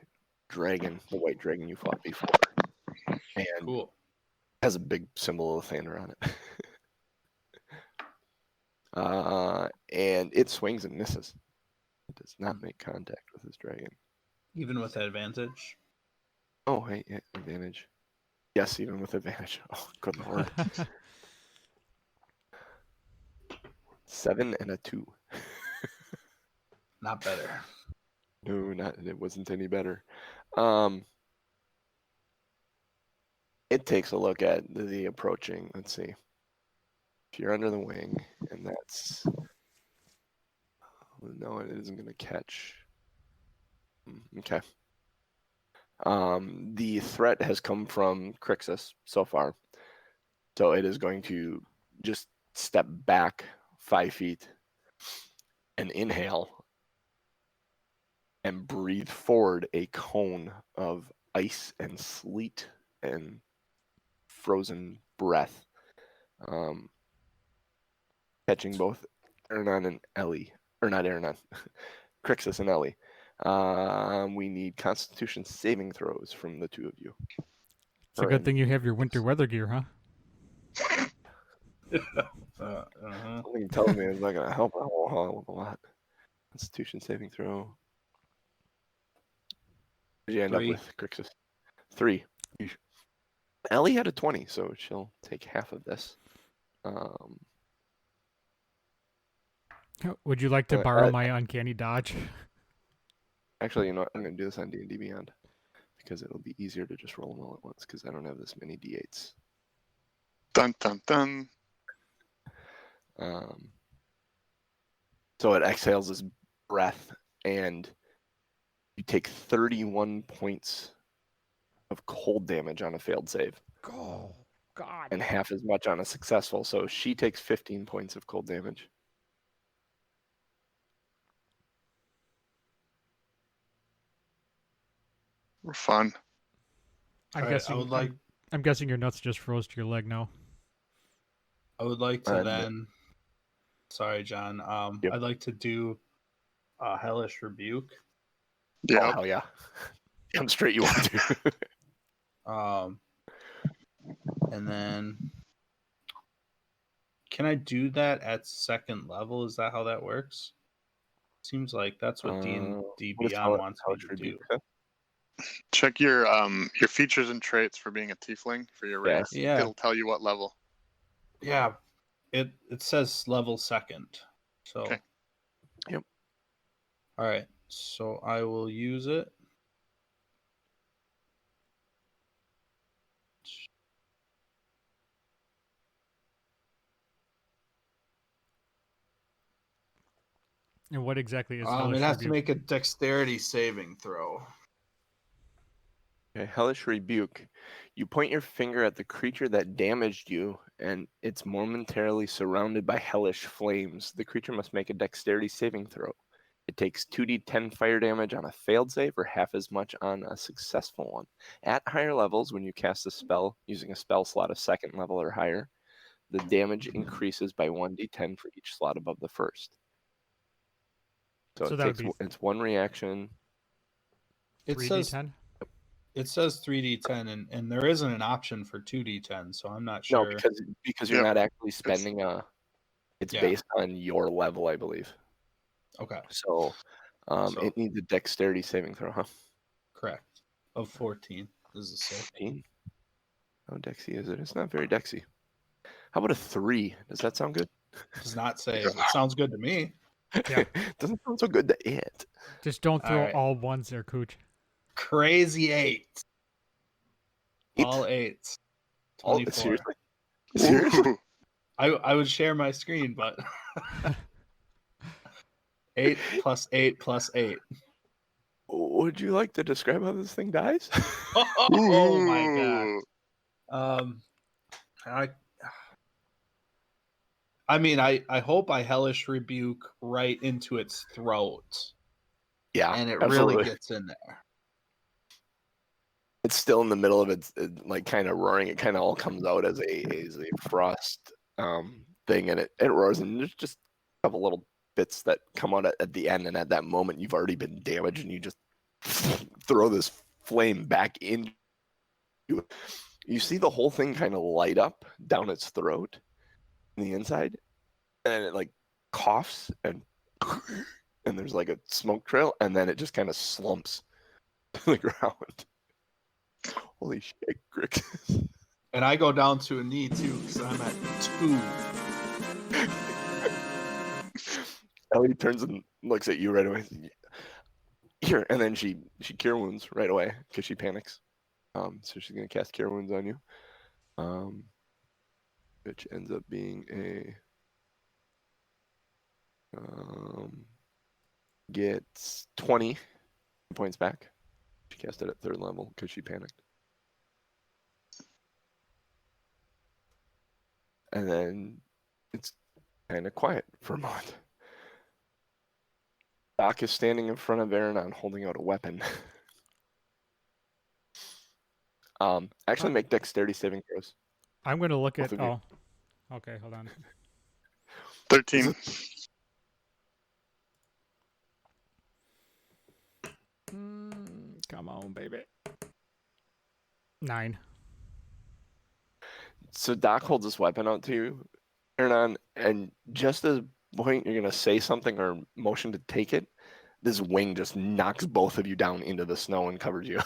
dragon, the white dragon you fought before. And Cool. has a big symbol of Thander on it. And it swings and misses. It does not make contact with this dragon. Even with advantage. Oh, hey, yeah, advantage. Yes, even with advantage. Oh, good lord. 7 and a 2. Not better. No, it wasn't any better. It takes a look at the approaching. Let's see. If you're under the wing, and that's no, it isn't going to catch. Okay. The threat has come from Krixis so far, so it is going to just step back 5 feet and inhale and breathe forward a cone of ice and sleet and frozen breath, catching both Aronan and Ellie, or not Aronan, Krixis and Ellie. We need Constitution saving throws from the two of you. It's a good thing you have your winter weather gear, huh? Something tells me it's not going to help a whole hell of a lot. Constitution saving throw. What did you end 3. up with, Krixis? 3. Ellie had a 20, so she'll take half of this. Would you like to borrow my uncanny dodge? Actually, you know what? I'm going to do this on D&D Beyond because it'll be easier to just roll them all at once because I don't have this many D8s. Dun, dun, dun. So it exhales his breath, and you take 31 points of cold damage on a failed save. Oh, God. And half as much on a successful. So she takes 15 points of cold damage. We're fun. I'm guessing your nuts just froze to your leg now. I would like to then. Sorry, John. Yep. I'd like to do a hellish rebuke. Yeah. Oh, hell yeah. Come straight you want to. And then can I do that at second level? Is that how that works? Seems like that's what D&D Beyond wants me to do. Check your features and traits for being a tiefling for your race. Yeah. It'll tell you what level. Yeah. It says level 2nd. So okay. Yep. All right. So I will use it. And what exactly is it has to make a dexterity saving throw. Okay, Hellish Rebuke. You point your finger at the creature that damaged you, and it's momentarily surrounded by hellish flames. The creature must make a dexterity saving throw. It takes 2d10 fire damage on a failed save, or half as much on a successful one. At higher levels, when you cast a spell using a spell slot of 2nd level or higher, the damage increases by 1d10 for each slot above the first. So it takes, it's one reaction. It 3d10? says It says 3d10, and there isn't an option for 2d10, so I'm not No, sure. because you're Yep. not actually spending It's Yeah. based on your level, I believe. Okay, So, So- it needs a dexterity saving throw, huh? correct. Of 14 is the save. 14? How dexy is it? It's not very dexy. How about a 3? Does that sound good? Does not save. It sounds good to me. Yeah. Doesn't sound so good to it. Just don't throw Alright. all ones there, Cooch. Crazy 8. All 8s. Oh, 24. seriously? Seriously? Ooh. I would share my screen, but 8 plus 8 plus 8. Would you like to describe how this thing dies? Oh my god. Ooh. I mean, I hope I hellish rebuke right into its throat, Yeah, and it absolutely. really gets in there. It's still in the middle of its like kind of roaring. It kind of all comes out as a frost thing, and it roars, and there's just a couple little bits that come out at the end, and at that moment you've already been damaged, and you just throw this flame back into it. You see the whole thing kind of light up down its throat, on the inside, and it like coughs and there's like a smoke trail, and then it just kind of slumps to the ground. Holy shit, Krixis. And I go down to a knee too, because I'm at 2. Ellie turns and looks at you right away. Here, and then she cure wounds right away because she panics. So she's gonna cast cure wounds on you, which ends up being a gets 20 points back. She cast it at 3rd level because she panicked. And then it's kind of quiet for a moment. Doc is standing in front of Aronan holding out a weapon. Actually make dexterity saving throws. I'm going to look Both at... of you. Oh. Okay, hold on. 13. Come on, baby. 9. So Doc holds this weapon out to you, Aronan, and just at the point you're gonna say something or motion to take it, this wing just knocks both of you down into the snow and covers you.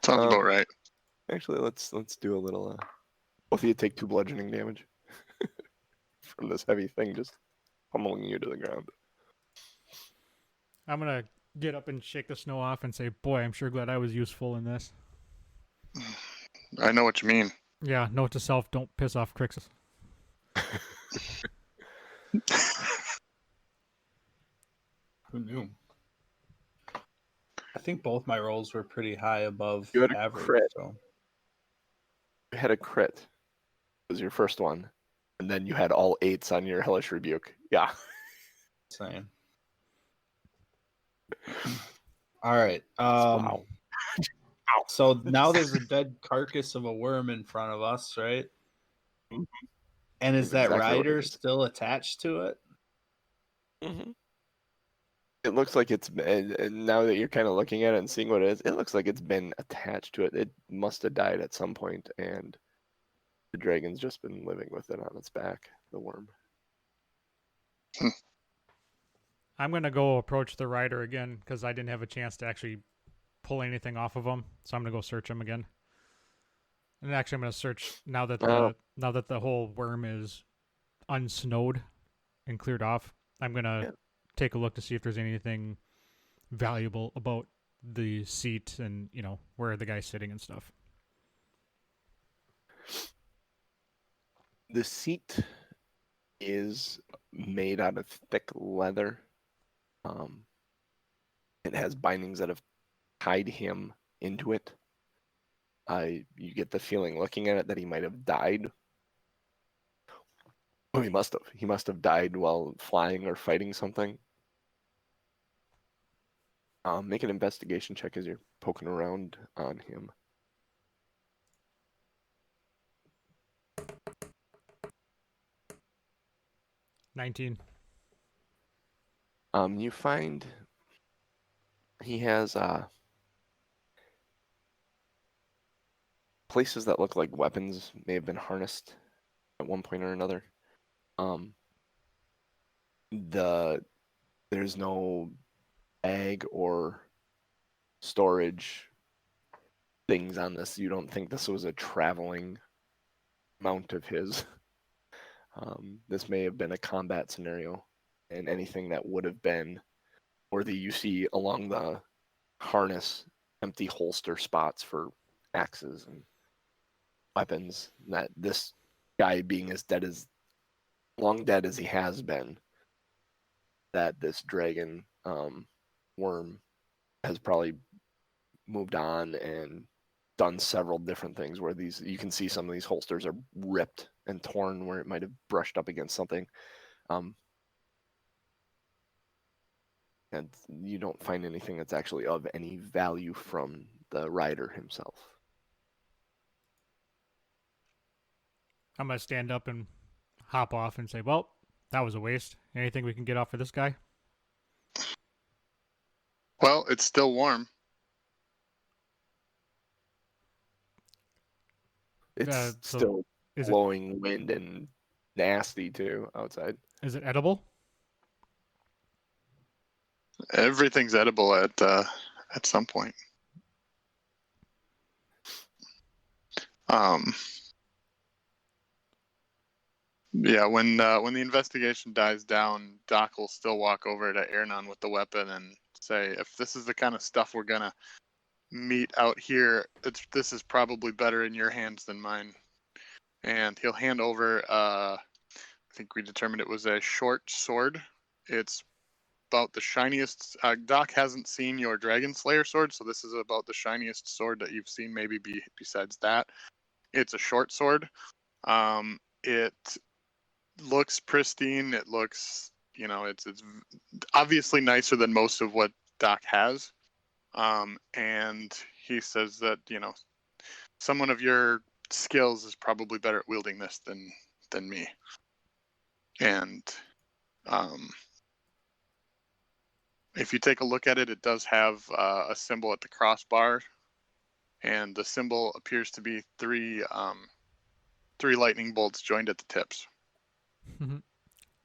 Sounds about right. Actually, let's do a little. Both of you take 2 bludgeoning damage from this heavy thing just pummeling you to the ground. I'm going to get up and shake the snow off and say, boy, I'm sure glad I was useful in this. I know what you mean. Yeah, note to self, don't piss off Krixis. Who knew? I think both my rolls were pretty high above You had a average. crit. So You had a crit. It was your first one, and then you had all 8s on your hellish rebuke. Yeah. saying. All right. Wow. So now there's a dead carcass of a worm in front of us, right? Mhm. And is That's that exactly what it rider is. still attached to it? Mm-hmm. It looks like it's been, and now that you're kind of looking at it and seeing what it is, it looks like it's been attached to it. It must have died at some point, and the dragon's just been living with it on its back, the worm. I'm going to go approach the rider again because I didn't have a chance to actually pull anything off of him. So I'm going to go search him again. And actually, I'm going to search now that the whole worm is unsnowed and cleared off. I'm going to take a look to see if there's anything valuable about the seat and, you know, where the guy's sitting and stuff. The seat is made out of thick leather. It has bindings that have tied him into it. You get the feeling looking at it that he might have died. Oh, he must have. He must have died while flying or fighting something. Make an investigation check as you're poking around on him. $19. You find he has places that look like weapons may have been harnessed at one point or another. There's no bag or storage things on this. You don't think this was a traveling mount of his. This may have been a combat scenario, and anything that would have been worthy, you see along the harness empty holster spots for axes and weapons. That this guy, being as long dead as he has been, that this dragon worm has probably moved on and done several different things where you can see some of these holsters are ripped and torn where it might have brushed up against something. And you don't find anything that's actually of any value from the rider himself. I'm going to stand up and hop off and say, well, that was a waste. Anything we can get off for this guy? Well, it's still warm. It's So still is blowing wind and nasty too outside. Is it edible? Everything's edible at some point. Yeah, when the investigation dies down, Doc will still walk over to Aronan with the weapon and say, if this is the kind of stuff we're gonna meet out here, this is probably better in your hands than mine. And he'll hand over, I think we determined it was a short sword. It's about the shiniest. Doc hasn't seen your Dragon Slayer sword, so this is about the shiniest sword that you've seen, maybe besides that. It's a short sword. It looks pristine. It looks, it's obviously nicer than most of what Doc has. And he says that, someone of your skills is probably better at wielding this than me. And if you take a look at it, it does have a symbol at the crossbar, and the symbol appears to be three lightning bolts joined at the tips.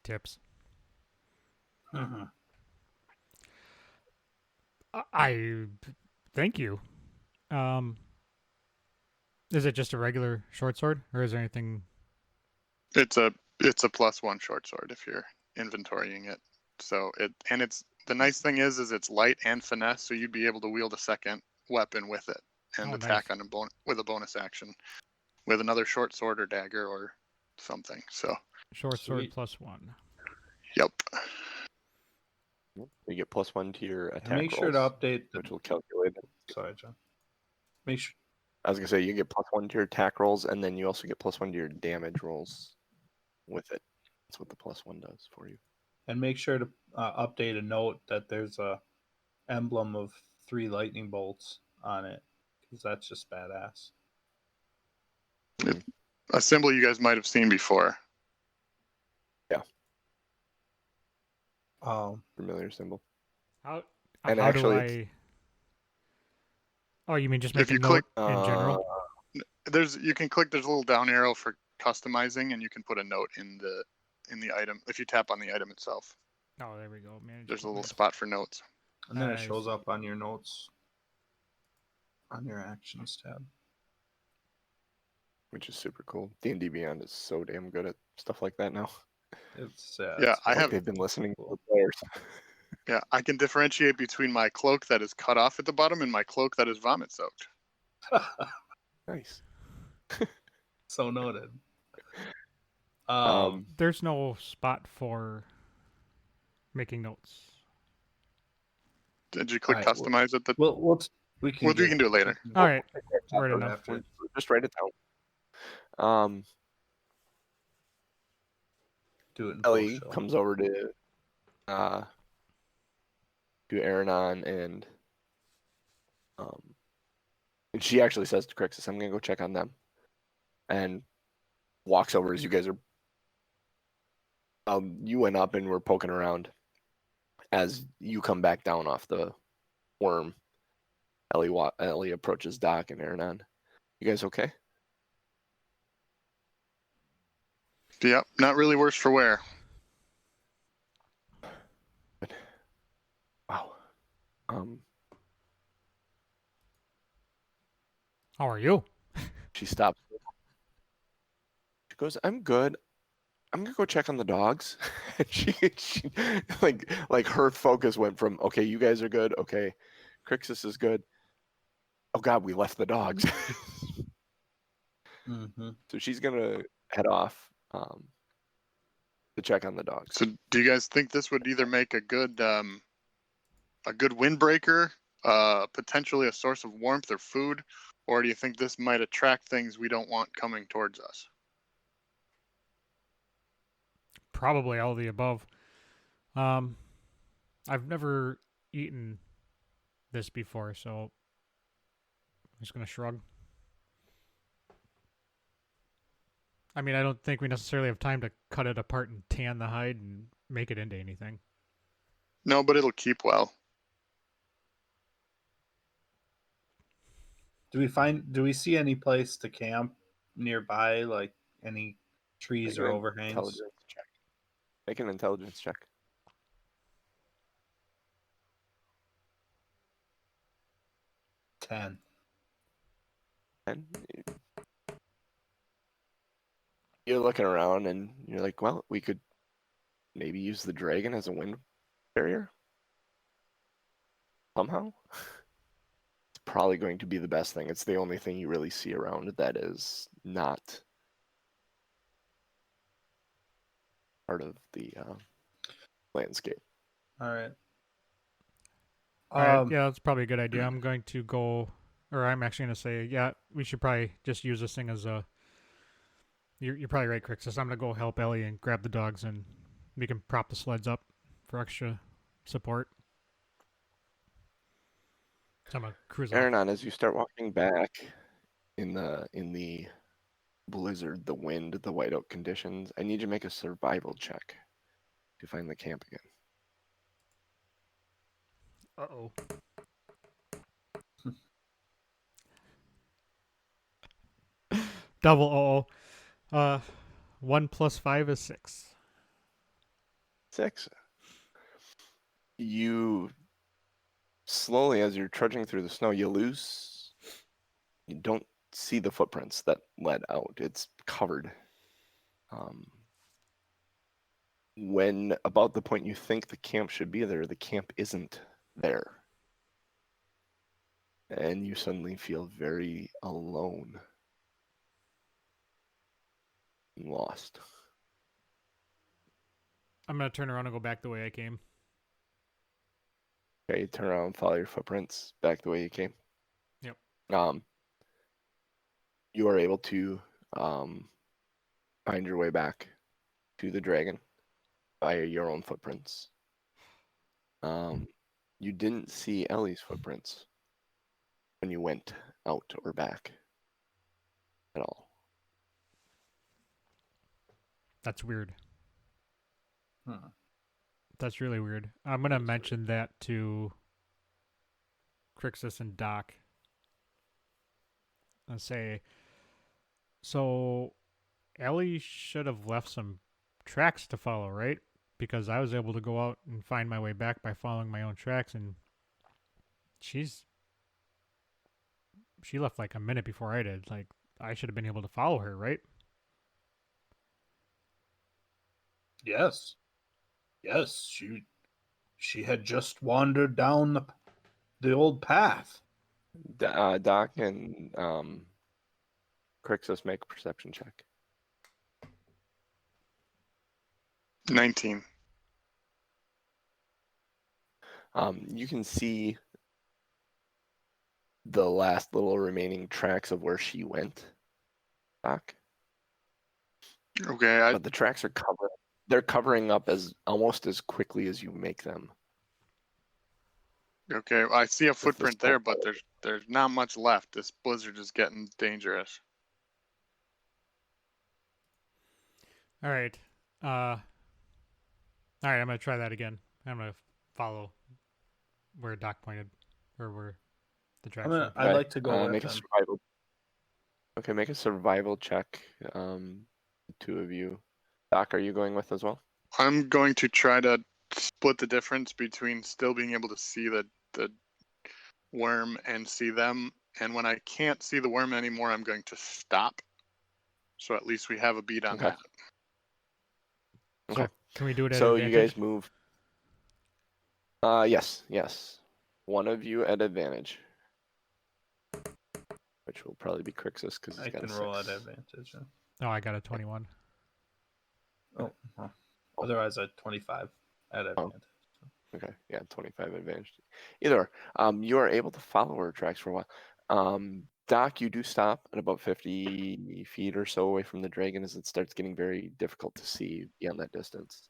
Tips. Mm-hmm. I thank you. Is it just a regular short sword, or is there anything? It's a +1 short sword if you're inventorying it. So it's the nice thing is it's light and finesse, so you'd be able to wield a second weapon with it and attack nice. with a bonus action with another short sword or dagger or something. So Short sword Sweet. +1. Yep. You get +1 to your attack Make sure to rolls, update the... which will calculate it. Sorry, John. Make sure. I was gonna say you get +1 to your attack rolls, and then you also get +1 to your damage rolls with it. That's what the +1 does for you. And make sure to update a note that there's a emblem of 3 lightning bolts on it, because that's just badass. A symbol you guys might have seen before. Yeah. Familiar symbol. How actually, do I? Oh, you mean just make If a you note click, in general? you can click. There's a little down arrow for customizing, and you can put a note in the item if you tap on the item itself. Oh, there we go. Manage There's a little progress. spot for notes. And then it I shows see. up on your notes on your actions tab. Which is super cool. D&D Beyond is so damn good at stuff like that now. It's Yeah, I have. They've been listening to the players. Yeah, I can differentiate between my cloak that is cut off at the bottom and my cloak that is vomit soaked. Nice. So noted. There's no spot for making notes. Did you click Alright, customize at the? we can do it later. All right, right enough. after. Just write it down. Do it in Ellie post-show. comes over to Aronan and she actually says to Krixis, I'm gonna go check on them, and walks over as you guys are you went up and were poking around. As you come back down off the worm, Ellie approaches Doc and Aronan. You guys okay? Yep, not really worse for wear. Wow. How are you? She stops. She goes, I'm good. I'm gonna go check on the dogs. And she like her focus went from, okay, you guys are good. Okay, Krixis is good. Oh God, we left the dogs. Mm-hmm. So she's gonna head off to check on the dogs. So, do you guys think this would either make a good windbreaker, potentially a source of warmth or food, or do you think this might attract things we don't want coming towards us? Probably all of the above. I've never eaten this before, so I'm just gonna shrug. I mean, I don't think we necessarily have time to cut it apart and tan the hide and make it into anything. No, but it'll keep well. Do we see any place to camp nearby, like any trees Make or an overhangs? intelligence check. Make an intelligence check. 10. And you're looking around and you're like, well, we could maybe use the dragon as a wind barrier somehow. It's probably going to be the best thing. It's the only thing you really see around that is not part of the landscape. All right. All right, yeah, that's probably a good idea. I'm going to go, or I'm actually going to say, yeah, we should probably just use this thing as a. You're probably right, Krixis. I'm going to go help Ellie and grab the dogs, and we can prop the sleds up for extra support. So I'm going to cruise off. Aronan, as you start walking back in the blizzard, the wind, the whiteout conditions, I need you to make a survival check to find the camp again. Uh-oh. Double uh-oh. 1 + 5 is 6. 6. You slowly, as you're trudging through the snow, you don't see the footprints that led out. It's covered. When about the point you think the camp should be there, the camp isn't there. And you suddenly feel very alone and lost. I'm going to turn around and go back the way I came. Okay, turn around, follow your footprints back the way you came. Yep. You are able to find your way back to the dragon via your own footprints. You didn't see Ellie's footprints when you went out or back at all. That's weird. Huh. That's really weird. I'm going to mention that to Krixis and Doc and say, so Ellie should have left some tracks to follow, right? Because I was able to go out and find my way back by following my own tracks, and she left like a minute before I did. Like, I should have been able to follow her, right? Yes. Yes, she had just wandered down the old path. Doc and Krixis make a perception check. 19. You can see the last little remaining tracks of where she went, Doc. Okay, But the tracks are covered. They're covering up almost as quickly as you make them. okay. I see a this footprint there, but whole- there's not much left. This blizzard is getting dangerous. All right. All right, I'm going to try that again. I'm going to follow where Doc pointed, or where the tracks were. I'd like to go with make a him. survival. Okay, make a survival check. The two of you. Doc, are you going with as well? I'm going to try to split the difference between still being able to see the worm and see them. And when I can't see the worm anymore, I'm going to stop. So at least we have a beat on Okay. that. Okay. So can we do it at So you advantage? guys move. Yes. One of you at advantage, which will probably be Krixis because he's I got can a roll at 6. advantage. Yeah. Oh, I got a 21. Oh, huh. Otherwise at 25 at advantage. Okay, yeah, 25 advantage. Either you are able to follow her tracks for a while. Doc, you do stop at about 50 feet or so away from the dragon as it starts getting very difficult to see beyond that distance.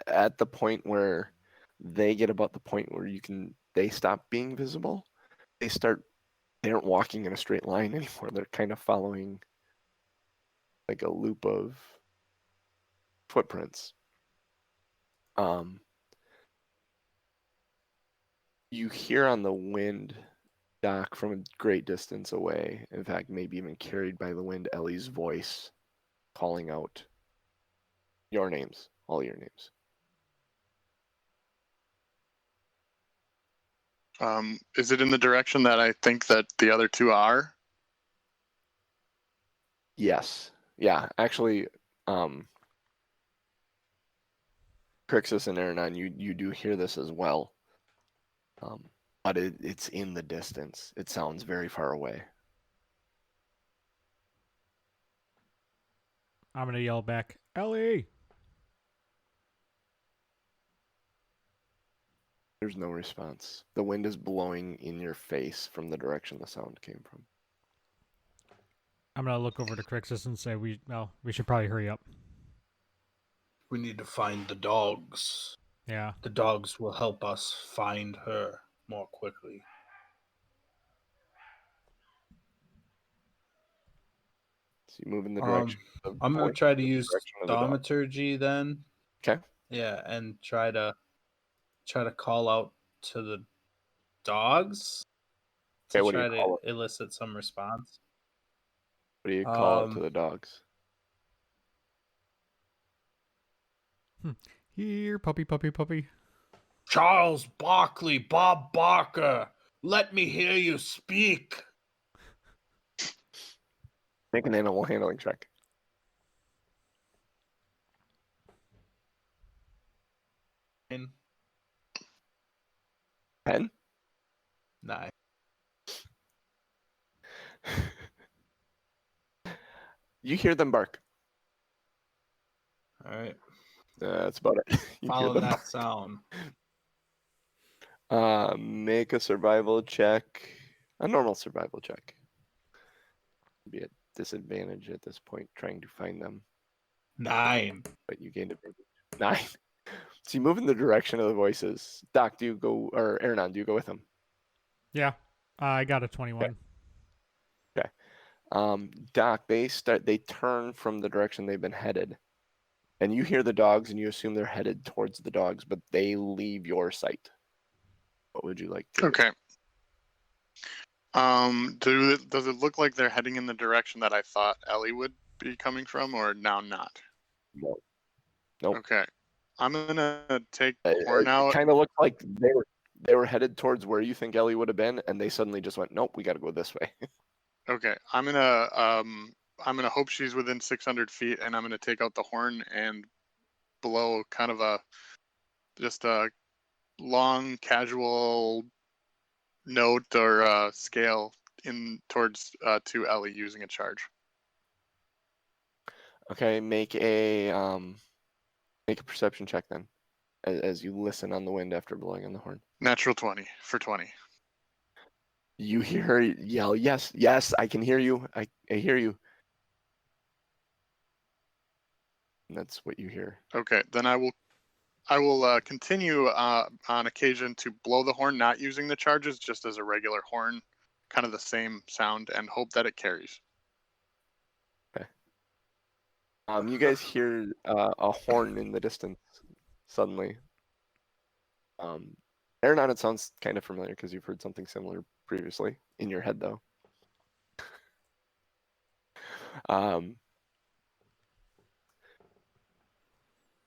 At the point where they get about the point where they stop being visible, they aren't walking in a straight line anymore. They're kind of following like a loop of footprints. You hear on the wind, Doc, from a great distance away, in fact, maybe even carried by the wind, Ellie's voice calling out your names, all your names. Is it in the direction that I think that the other two are? Yes. Yeah, actually, Krixis and Aronan, you do hear this as well. But it's in the distance. It sounds very far away. I'm gonna yell back, Ellie. There's no response. The wind is blowing in your face from the direction the sound came from. I'm gonna look over to Krixis and say, we should probably hurry up. We need to find the dogs. Yeah. The dogs will help us find her more quickly. So you move in the direction of I'm gonna voice, try to the use direction of the dog. thaumaturgy then. Okay. Yeah, and try to call out to the dogs to Okay, what do you try to call it? elicit some response. What do you call out to the dogs? Here, puppy, puppy, puppy. Charles Barkley, Bob Barker, let me hear you speak. Make an animal handling check. And 10? 9. You hear them bark. All right. That's about it. You hear Follow them that sound. make a survival check. A normal survival check. Be at disadvantage at this point trying to find them. 9. But you gained advantage. 9. So you move in the direction of the voices. Doc, do you go, or Aronan, do you go with them? Yeah. I got a 21. Okay. Doc, they turn from the direction they've been headed. And you hear the dogs and you assume they're headed towards the dogs, but they leave your sight. What would you like to do? Okay. Does it look like they're heading in the direction that I thought Ellie would be coming from, or now not? No. Nope. Okay. I'm gonna take the horn It out. kind of looked like they were headed towards where you think Ellie would have been, and they suddenly just went, "Nope, we got to go this way." Okay. I'm gonna hope she's within 600 feet, and I'm gonna take out the horn and blow kind of just a long casual note or scale in towards to Ellie using a charge. Okay, make a perception check then, as you listen on the wind after blowing on the horn. Natural 20 for 20. You hear her yell, "Yes, yes, I can hear you. I hear you." And that's what you hear. Okay, then I will continue on occasion to blow the horn, not using the charges, just as a regular horn, kind of the same sound, and hope that it carries. Okay. You guys hear a horn in the distance suddenly. Aronan, it sounds kind of familiar because you've heard something similar previously in your head, though.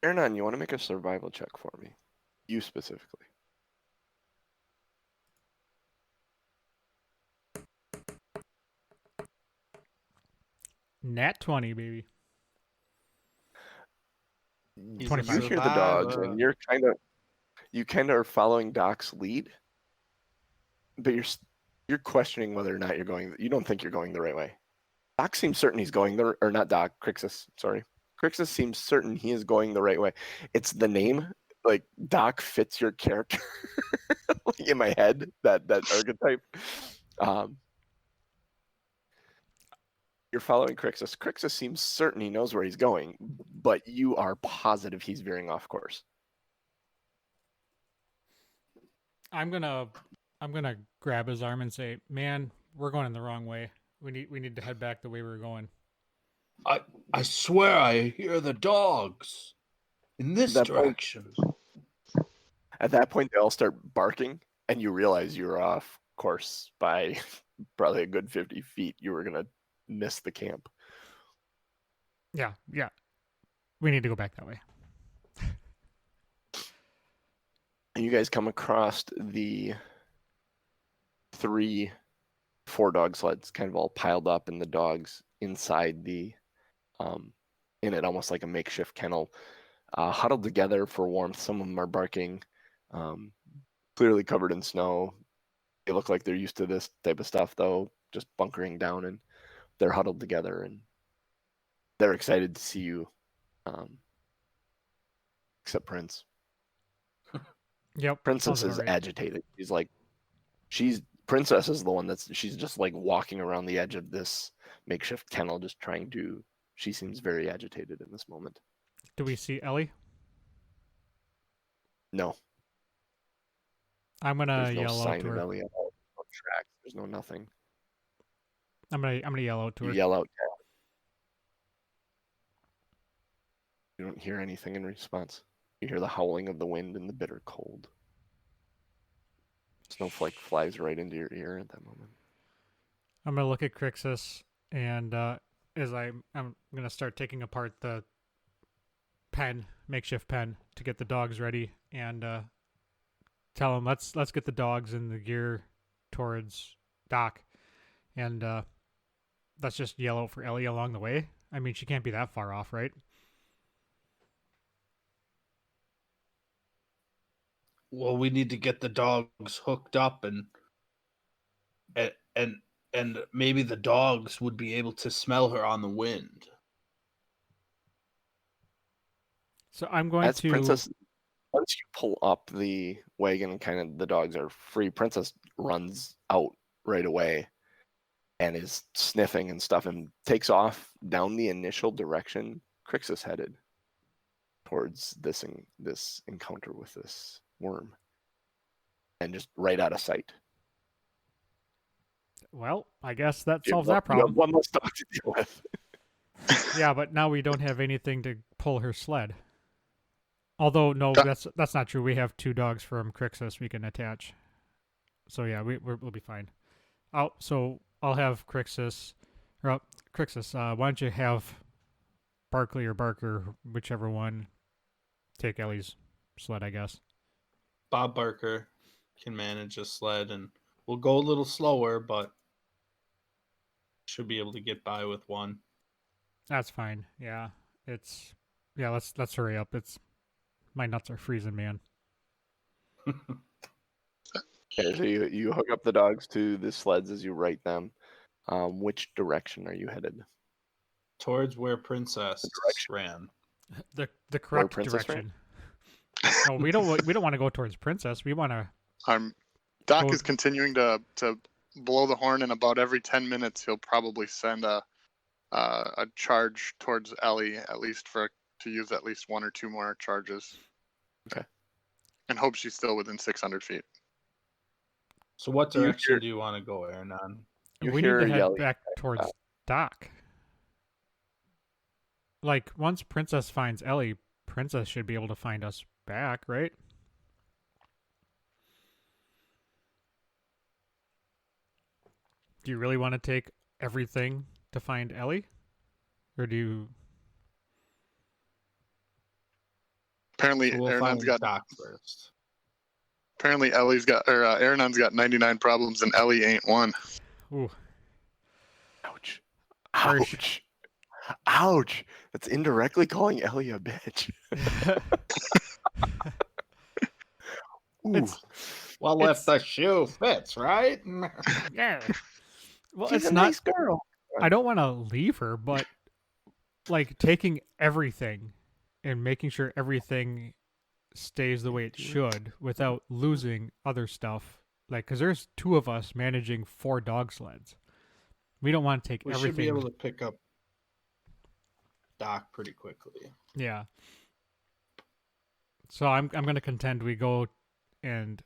Aronan, you want to make a survival check for me? You specifically. Nat 20, baby. He's a 25. You hear the dogs, survivor. and you kind of are following Doc's lead, but you're questioning whether or not you're going. You don't think you're going the right way. Doc seems certain he's going the, or not Doc, Krixis. Sorry, Krixis seems certain he is going the right way. It's the name, like Doc fits your character like in my head. That archetype. You're following Krixis. Krixis seems certain he knows where he's going, but you are positive he's veering off course. I'm gonna grab his arm and say, "Man, we're going in the wrong way. We need to head back the way we were going." I swear I hear the dogs in this That point- direction. At that point, they all start barking, and you realize you're off course by probably a good 50 feet. You were going to miss the camp. Yeah. We need to go back that way. And you guys come across the 4 dog sleds kind of all piled up, and the dogs inside in it, almost like a makeshift kennel, huddled together for warmth. Some of them are barking, clearly covered in snow. They look like they're used to this type of stuff, though, just bunkering down, and they're huddled together, and they're excited to see you, except Prince. Yep. Princess sounds is about right. agitated. Princess is the one she's just like walking around the edge of this makeshift kennel, just trying to. She seems very agitated in this moment. Do we see Ellie? No, I'm gonna there's no yell out sign to of her. Ellie at all. No tracks. There's no nothing. I'm gonna yell out to You her. yell out. You don't hear anything in response. You hear the howling of the wind and the bitter cold. Snowflake flies right into your ear at that moment. I'm gonna look at Krixis, and as I'm gonna start taking apart the makeshift pen, to get the dogs ready, and tell him let's get the dogs in the gear towards Doc, and let's just yell out for Ellie along the way. I mean, she can't be that far off, right? Well, we need to get the dogs hooked up, and maybe the dogs would be able to smell her on the wind. So I'm going As to. Princess, once you pull up the wagon and kind of the dogs are free, Princess runs out right away and is sniffing and stuff and takes off down the initial direction Krixis headed towards this encounter with this worm, and just right out of sight. Well, I guess that solves You that have problem. one less dog to deal with. Yeah, but now we don't have anything to pull her sled. Although no, Duh. that's not true. We have 2 dogs from Krixis we can attach. So yeah, we'll be fine. I'll have Krixis, why don't you have Barkley or Barker, whichever one, take Ellie's sled, I guess. Bob Barker can manage a sled, and we'll go a little slower, but should be able to get by with one. That's fine. Yeah, let's hurry up. My nuts are freezing, man. Okay, so you hook up the dogs to the sleds as you right them. Which direction are you headed? Towards where Princess ran. The correct Princess direction. No, we don't want to go towards Princess. We want to. Doc Go- is continuing to blow the horn, and about every 10 minutes he'll probably send a charge towards Ellie, at least to use at least 1 or 2 more charges. Okay. And hope she's still within 600 feet. So what You direction hear- do you want to go, Aronan? You We need hear to head yelling. back towards Doc. Like, once Princess finds Ellie, Princess should be able to find us back, right? Do you really want to take everything to find Ellie? Or do you? Apparently, So we'll Aronon's find got. Doc first. Apparently, Ellie's got, or Aronon's got 99 problems, and Ellie ain't one. Ooh, Ouch. Harsh. Ouch. Ouch. That's indirectly calling Ellie a bitch. Ooh. It's Well, It's- if the shoe fits, right? yeah. Well, She's it's a not. nice girl. I don't want to leave her, but like taking everything and making sure everything stays the way it should without losing other stuff. Like, because there's 2 of us managing 4 dog sleds. We don't want to take We everything. should be able to pick up Doc pretty quickly. Yeah. So I'm going to contend we go and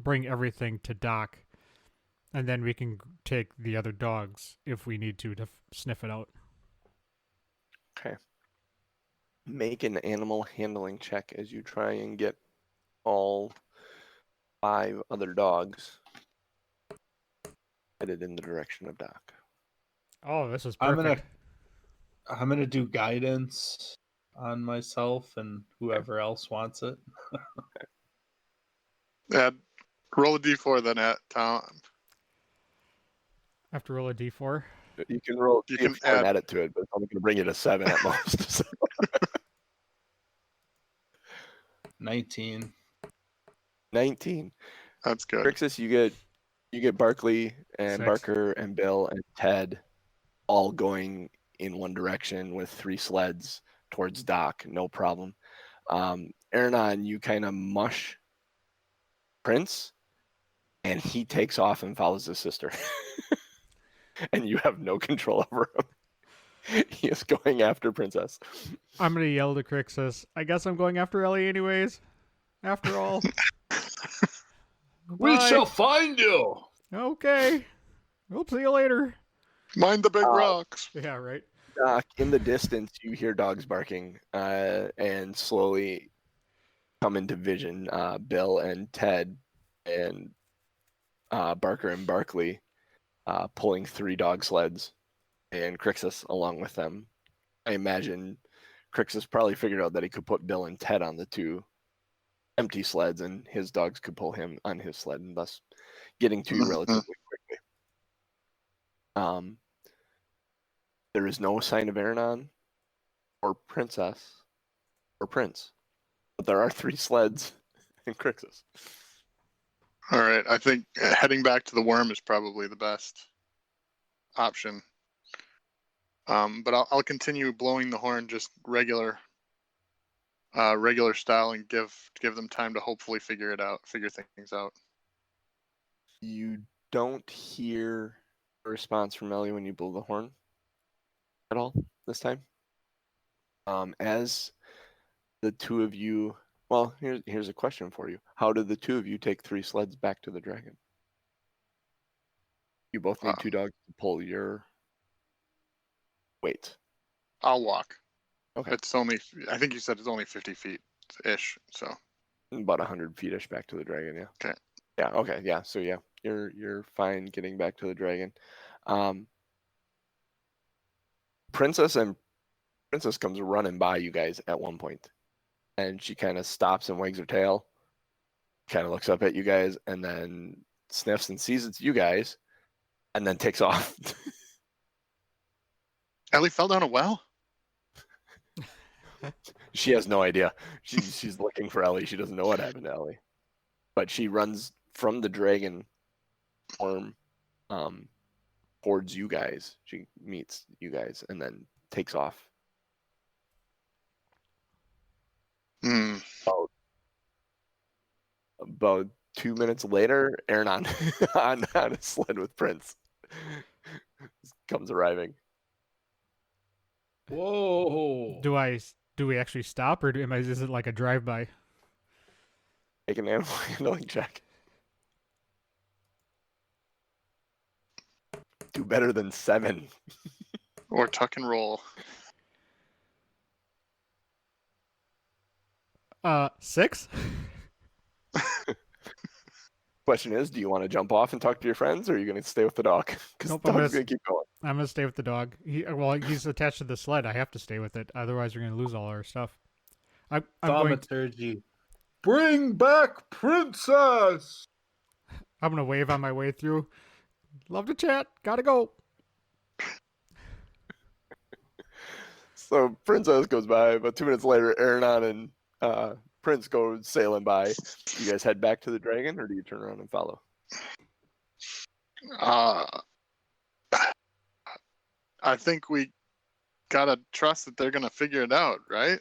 bring everything to Doc, and then we can take the other dogs if we need to sniff it out. Okay. Make an animal handling check as you try and get all 5 other dogs headed in the direction of Doc. Oh, this is I'm perfect. gonna do guidance on myself and whoever else wants it. Roll a d4 then at Tom. I have to roll a d4. You can roll. You You can can add it to it, but it's only going to bring you to 7 at most. 19. 19. That's good. Krixis, you get Barkley and 6. Barker and Bill and Ted all going in one direction with 3 sleds towards Doc, no problem. Aronan, you kind of mush Prince, and he takes off and follows his sister. And you have no control over him. He is going after Princess. I'm going to yell to Krixis, I guess I'm going after Ellie anyways. After all. We Bye. shall find you. Okay. We'll see you later. Mind the big rocks. Yeah, right. Doc, in the distance, you hear dogs barking, and slowly come into vision. Bill and Ted and Barker and Barkley pulling 3 dog sleds, and Krixis along with them. I imagine Krixis probably figured out that he could put Bill and Ted on the 2 empty sleds, and his dogs could pull him on his sled, and thus getting to you relatively quickly. There is no sign of Aronan or Princess or Prince, but there are 3 sleds and Krixis. All right, I think heading back to the worm is probably the best option. But I'll continue blowing the horn just regular style, and give them time to hopefully figure things out. You don't hear a response from Ellie when you blow the horn at all this time. As the 2 of you, well, here's a question for you. How did the 2 of you take 3 sleds back to the dragon? You both need 2 dogs to pull your weight. I'll walk. Okay. It's only, I think you said it's only 50 feet ish. So About 100 feet-ish back to the dragon, yeah. Okay. Yeah, okay, yeah. So yeah, you're fine getting back to the dragon. Princess comes running by you guys at one point, and she kind of stops and wags her tail, kind of looks up at you guys, and then sniffs and sees it's you guys, and then takes off. Ellie fell down a well. She has no idea. She's looking for Ellie. She doesn't know what happened to Ellie, but she runs from the dragon form towards you guys. She meets you guys and then takes off. About 2 minutes later, Aronan on a sled with Prince comes arriving. Whoa. Do we actually stop, or is it like a drive-by? Make an animal handling check. Do better than 7. Or tuck and roll. 6? Question is, do you want to jump off and talk to your friends, or are you going to stay with the dog? Because Nope, the I'm dog's gonna going to keep going. I'm gonna stay with the dog. He's attached to the sled. I have to stay with it, otherwise we're gonna lose all our stuff. I'm going. Thaumaturgy. Bring back Princess! I'm gonna wave on my way through. Love to chat. Gotta go. So Princess goes by, but 2 minutes later, Aronan and Prince go sailing by. You guys head back to the dragon, or do you turn around and follow? I think we gotta trust that they're gonna figure it out, right?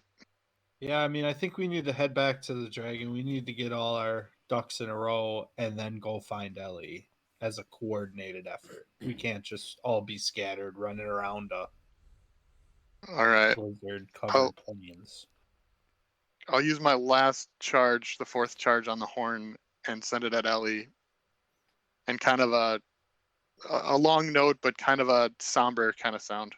Yeah, I mean, I think we need to head back to the dragon. We need to get all our ducks in a row and then go find Ellie as a coordinated effort. We can't just all be scattered running around a All right. blizzard covered plains. I'll use my last charge, the 4th charge on the horn, and send it at Ellie. And kind of a long note, but kind of a somber kind of sound.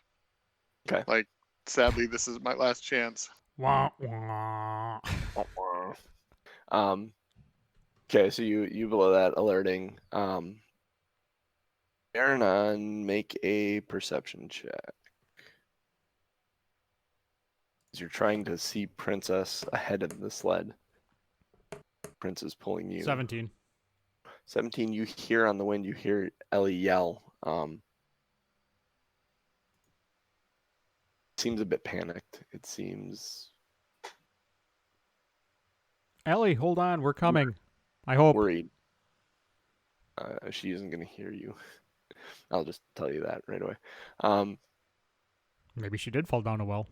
Okay. Like, sadly, this is my last chance. Wah, wah. Okay, so you below that alerting. Aronan, make a perception check. You're trying to see Princess ahead of the sled. Prince is pulling you. 17. 17, you hear on the wind, you hear Ellie yell. Seems a bit panicked. It seems Ellie, hold on. We're coming. I hope. worried. She isn't going to hear you. I'll just tell you that right away. Maybe she did fall down a well.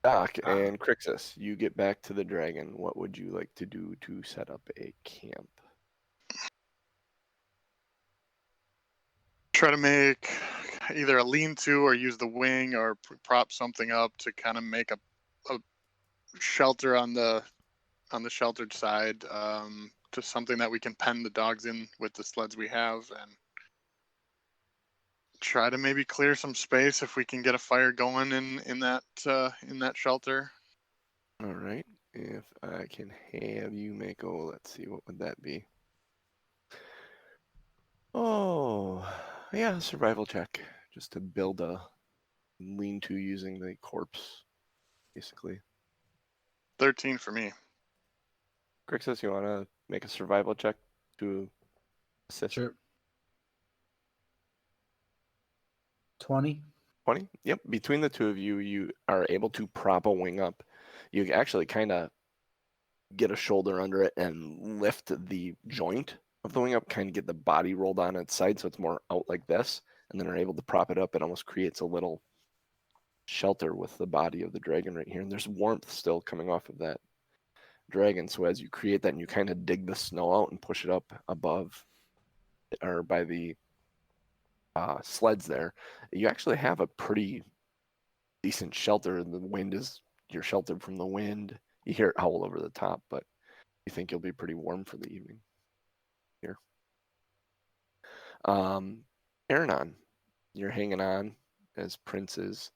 Doc and Krixis, you get back to the dragon. What would you like to do to set up a camp? Try to make either a lean-to or use the wing or prop something up to kind of make a shelter on the sheltered side, just something that we can pen the dogs in with the sleds we have, and try to maybe clear some space if we can get a fire going in that shelter. All right. If I can have you make let's see, what would that be? Oh, yeah, survival check. Just to build a lean-to using the corpse, basically. 13 for me. Krixis, you want to make a survival check to assist? Sure. 20? 20? Yep. Between the two of you, you are able to prop a wing up. You actually kind of get a shoulder under it and lift the joint of the wing up, kind of get the body rolled on its side so it's more out like this, and then are able to prop it up. It almost creates a little shelter with the body of the dragon right here. And there's warmth still coming off of that dragon. So as you create that and you kind of dig the snow out and push it up above or by the sleds there, you actually have a pretty decent shelter. The wind you're sheltered from the wind. You hear it howl over the top, but you think you'll be pretty warm for the evening here. Aronan, you're hanging on as Prince is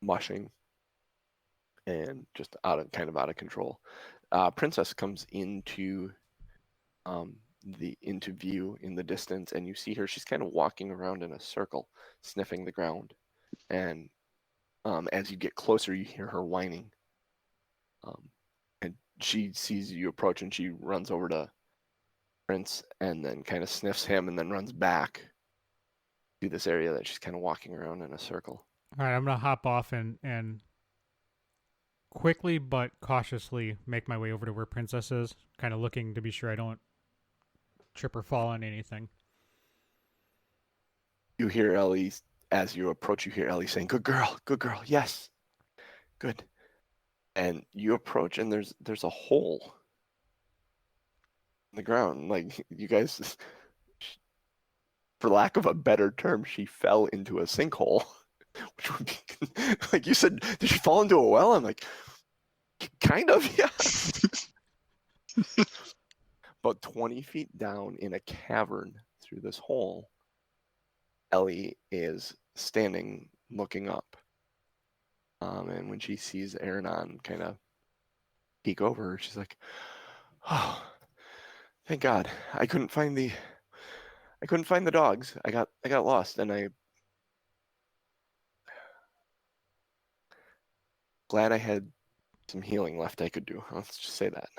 mushing and just out of control. Princess comes into view in the distance, and you see her. She's kind of walking around in a circle, sniffing the ground. And as you get closer, you hear her whining. And she sees you approach, and she runs over to Prince, and then kind of sniffs him, and then runs back to this area that she's kind of walking around in a circle. All right, I'm gonna hop off and quickly but cautiously make my way over to where Princess is, kind of looking to be sure I don't trip or fall on anything. You hear Ellie, as you approach, you hear Ellie saying, good girl, yes, good." And you approach, and there's a hole in the ground. Like, you guys, for lack of a better term, she fell into a sinkhole. Which would be, like you said, did she fall into a well? I'm like, kind of, yeah. About 20 feet down in a cavern through this hole, Ellie is standing looking up. And when she sees Aronan kind of peek over her, she's like, "Oh, thank God. I couldn't find the I couldn't find the dogs. I got lost, and glad I had some healing left I could do. Let's just say that.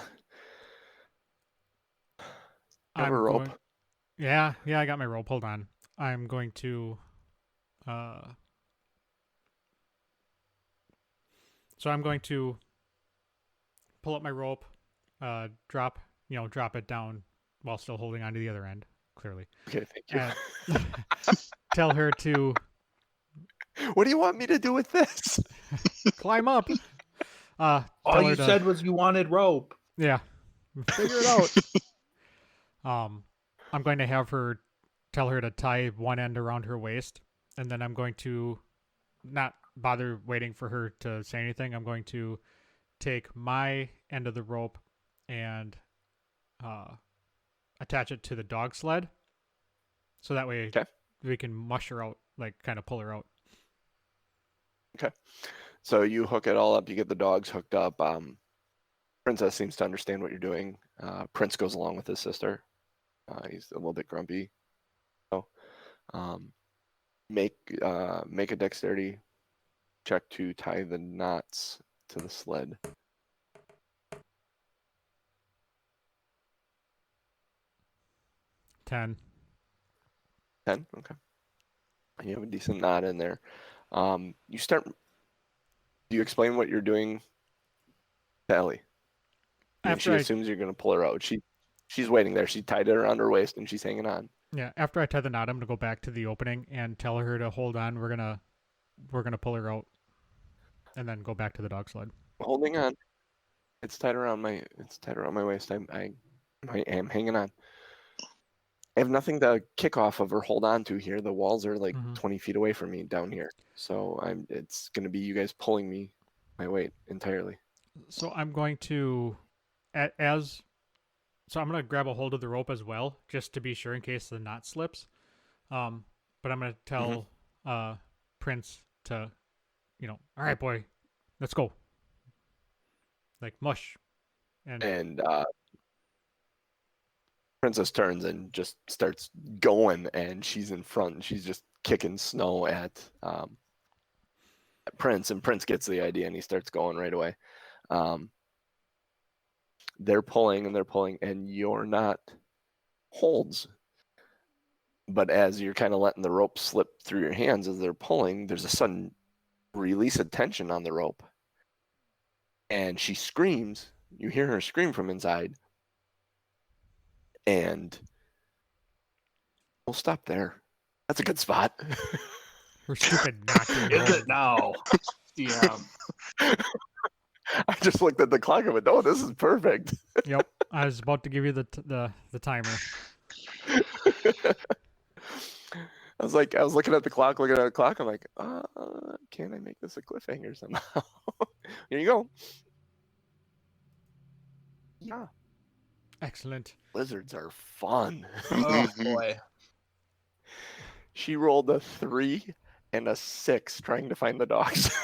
Have a rope. Yeah, I got my rope. Hold on. I'm going to so I'm going to pull up my rope, drop it down while still holding onto the other end, clearly. Okay, thank you. And tell her to What do you want me to do with this? climb up. All tell her you to- said was you wanted rope. Yeah. Figure it out. I'm going to have her tell her to tie one end around her waist, and then I'm going to not bother waiting for her to say anything. I'm going to take my end of the rope and attach it to the dog sled, so that way we can mush her out, like kind of pull her out. Okay. So you hook it all up. You get the dogs hooked up. Princess seems to understand what you're doing. Prince goes along with his sister. He's a little bit grumpy. So, make a dexterity check to tie the knots to the sled. 10. 10. Okay. And you have a decent knot in there. You start. Do you explain what you're doing to Ellie? She assumes you're going to pull her out. She's waiting there. She tied it around her waist and she's hanging on. Yeah. After I tie the knot, I'm gonna go back to the opening and tell her to hold on. We're gonna pull her out, and then go back to the dog sled. Holding on. It's tied around my waist. I am hanging on. I have nothing to kick off of or hold on to here. The walls are like 20 feet away from me down here. So it's going to be you guys pulling me my weight entirely. So I'm going to, I'm going to grab a hold of the rope as well, just to be sure in case the knot slips. But I'm going to tell Prince to, all right, boy, let's go. Like mush. And Princess turns and just starts going, and she's in front. And she's just kicking snow at Prince, and Prince gets the idea, and he starts going right away. They're pulling, and your knot holds. But as you're kind of letting the rope slip through your hands as they're pulling, there's a sudden release of tension on the rope. And she screams. You hear her scream from inside. And we'll stop there. That's a good spot. Her stupid knot. Is it now? Yeah. I just looked at the clock and went, "Oh, this is perfect." Yep, I was about to give you the timer. I was looking at the clock. I'm like, can I make this a cliffhanger somehow? Here you go. Yeah. Excellent. Blizzards are fun. Oh boy. She rolled a 3 and a 6 trying to find the dogs.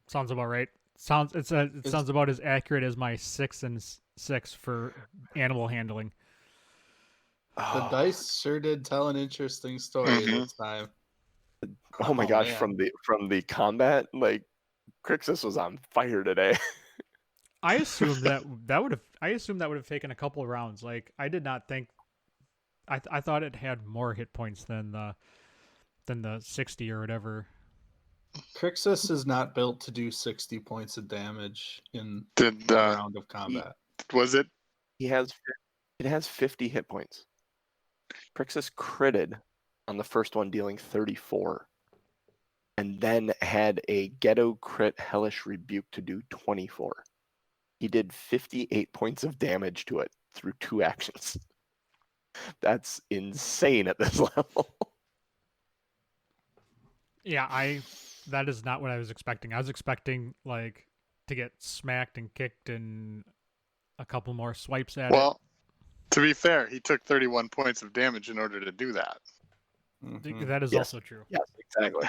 Sounds about right. It sounds about as accurate as my 6 and 6 for animal handling. The dice sure did tell an interesting story this time. Oh my gosh, man. from the combat, like Krixis was on fire today. I assumed that would have taken a couple of rounds. Like I did not think. I thought it had more hit points than the 60 or whatever. Krixis is not built to do 60 points of damage in a round of combat. Was it? It has 50 hit points. Krixis critted on the first one, dealing 34, and then had a ghetto crit hellish rebuke to do 24. He did 58 points of damage to it through 2 actions. That's insane at this level. Yeah, that is not what I was expecting. I was expecting like to get smacked and kicked and a couple more swipes at it. Well, to be fair, he took 31 points of damage in order to do that. Mhm. That is also true. Yes, exactly.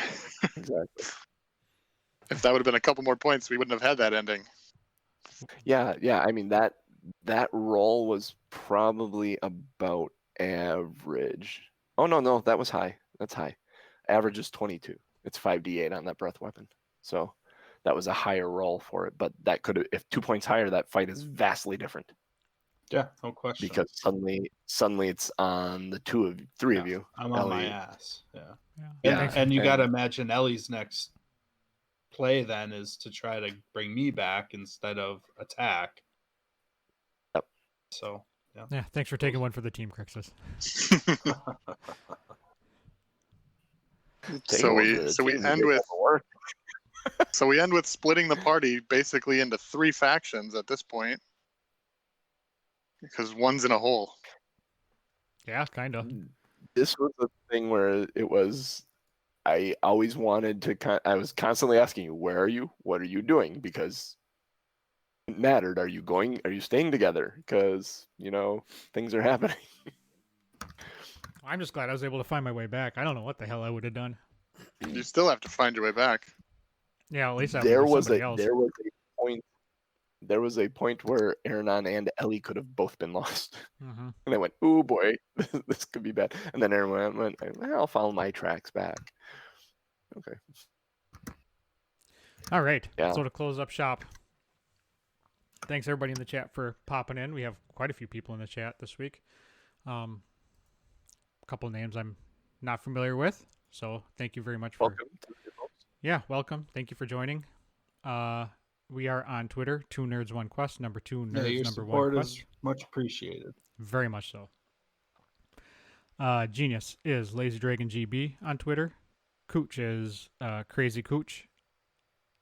Exactly. If that would have been a couple more points, we wouldn't have had that ending. Yeah. I mean, that that roll was probably about average. Oh no, that was high. That's high. Average is 22. It's 5d8 on that breath weapon. So that was a higher roll for it, but that could have, if 2 points higher, that fight is vastly different Yeah, no question. because suddenly it's on the three of you. I'm on my Ellie. ass. Yeah. Yeah. And you got to imagine Ellie's next play then is to try to bring me back instead of attack. Yep. So, Yeah, thanks for taking one for the team, Krixis. So we end with splitting the party basically into 3 factions at this point, because one's in a hole. Yeah, kind of. This was a thing where it was, I always wanted to, I was constantly asking you, where are you? What are you doing? Because it mattered. Are you staying together? Because, things are happening. I'm just glad I was able to find my way back. I don't know what the hell I would have done. You still have to find your way back. Yeah, at least there was somebody else. There was a point where Aronan and Ellie could have both been lost. Mm-hmm. And I went, "Ooh boy, this could be bad." And then Aronan went, "I'll follow my tracks back." Okay. All right. Yeah. So to close up shop, thanks everybody in the chat for popping in. We have quite a few people in the chat this week. A couple names I'm not familiar with, so thank you very much for. Welcome. Yeah, welcome. Thank you for joining. We are on Twitter, 2nerds1quest, number 2 nerds, your number 1 support quest. is much appreciated. Very much so. Genius is Lazy Dragon GB on Twitter. Cooch is Crazy Cooch.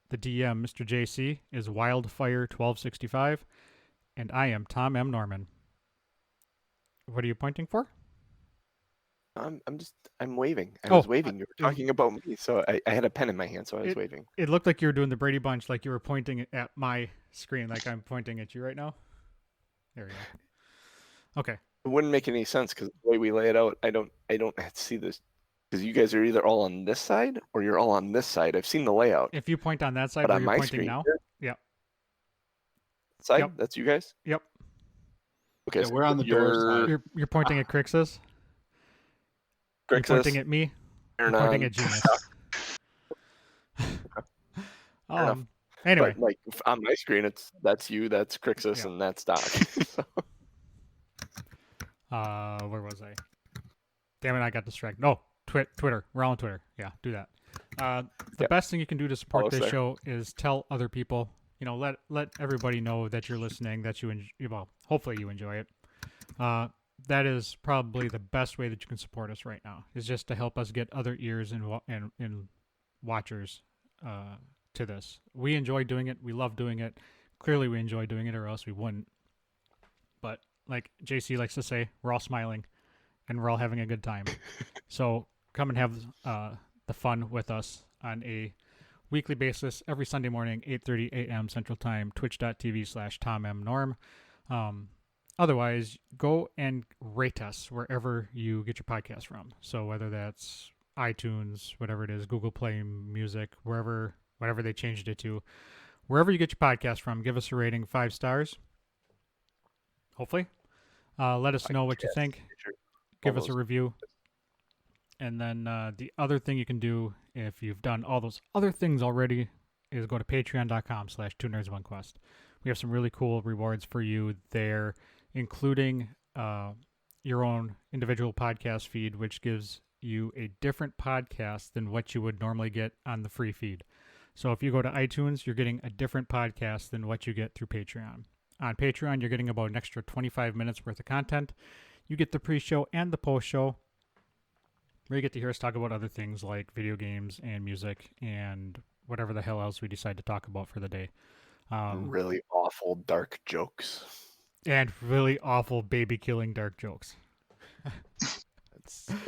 The DM, Mr. JC, is Wildfire1265. And I am Tom M. Norman. What are you pointing for? I'm waving. I was waving. You were talking about me, so I had a pen in my hand, so I was waving. It looked like you were doing the Brady Bunch, like you were pointing at my screen, like I'm pointing at you right now. There we go. Okay. It wouldn't make any sense because the way we lay it out, I don't see this, because you guys are either all on this side or you're all on this side. I've seen the layout. If you point on that side, but where on you're my pointing screen now. here, Yep. Side. Yep. That's you guys. Yep. Okay. Yeah, so we're on the door side. You're pointing at Krixis. Krixis, You're pointing at me. You're pointing at Genius. Anyway, but like on my screen, that's you, that's Krixis, and that's Doc. Where was I? Damn it, I got distracted. No, Twitter. We're all on Twitter. Yeah, do that. The best thing you can do to support this show is tell other people. Let everybody know that you're listening. That hopefully you enjoy it. That is probably the best way that you can support us right now. Is just to help us get other ears and watchers to this. We enjoy doing it. We love doing it. Clearly, we enjoy doing it, or else we wouldn't. But like JC likes to say, we're all smiling, and we're all having a good time. So come and have the fun with us on a weekly basis, every Sunday morning, 8:30 a.m. Central Time, twitch.tv/TomMNorm. Otherwise, go and rate us wherever you get your podcast from. So whether that's iTunes, whatever it is, Google Play Music, whatever they changed it to, wherever you get your podcast from, give us a rating, 5 stars. Hopefully. Let us know what you think. Give us a review. And then the other thing you can do, if you've done all those other things already, is go to patreon.com/2nerds1quest. We have some really cool rewards for you there, including your own individual podcast feed, which gives you a different podcast than what you would normally get on the free feed. So if you go to iTunes, you're getting a different podcast than what you get through Patreon. On Patreon, you're getting about an extra 25 minutes worth of content. You get the pre-show and the post-show, where you get to hear us talk about other things like video games and music and whatever the hell else we decide to talk about for the day. Really awful dark jokes. And really awful baby-killing dark jokes.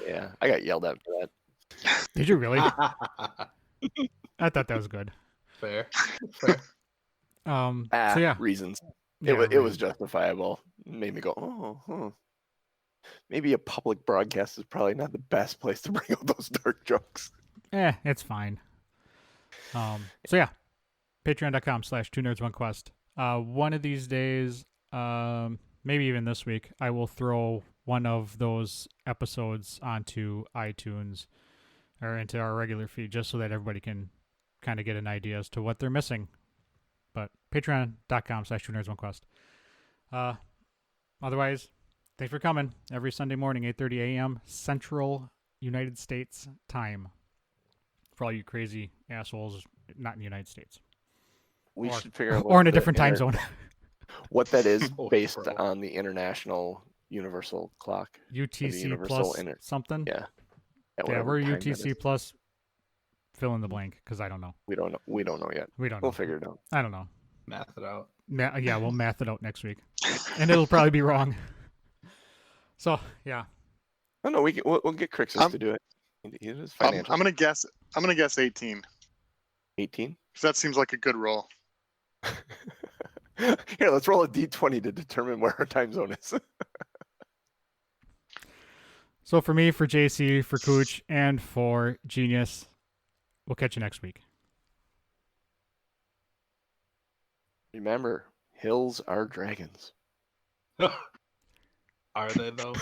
Yeah, I got yelled at for that. Did you really? I thought that was good. Fair. So yeah, reasons. Yeah, it was justifiable. It made me go, maybe a public broadcast is probably not the best place to bring out those dark jokes. It's fine. So yeah, patreon.com/2nerds1quest. One of these days, maybe even this week, I will throw one of those episodes onto iTunes or into our regular feed just so that everybody can kind of get an idea as to what they're missing. But patreon.com/2nerds1quest. Otherwise, thanks for coming every Sunday morning, 8:30 a.m. Central United States time. For all you crazy assholes not in the United States. We Or- should figure out Or in a what the different time zone. what that is Oh, based bro. on the international universal clock. UTC universal plus inter- something. Yeah. Yeah, we're time that UTC is. plus fill in the blank because I don't know. We don't know. We don't know yet. We don't We'll know. figure it out. I don't know. Math it out. Yeah, we'll math it out next week. And it'll probably be wrong. So, yeah. Oh no, we'll get Krixis to do it. He is financial. I'm gonna guess 18. 18. Because that seems like a good roll. Here, let's roll a d20 to determine where our time zone is. So for me, for JC, for Cooch, and for Genius, we'll catch you next week. Remember, hills are dragons. Are they though?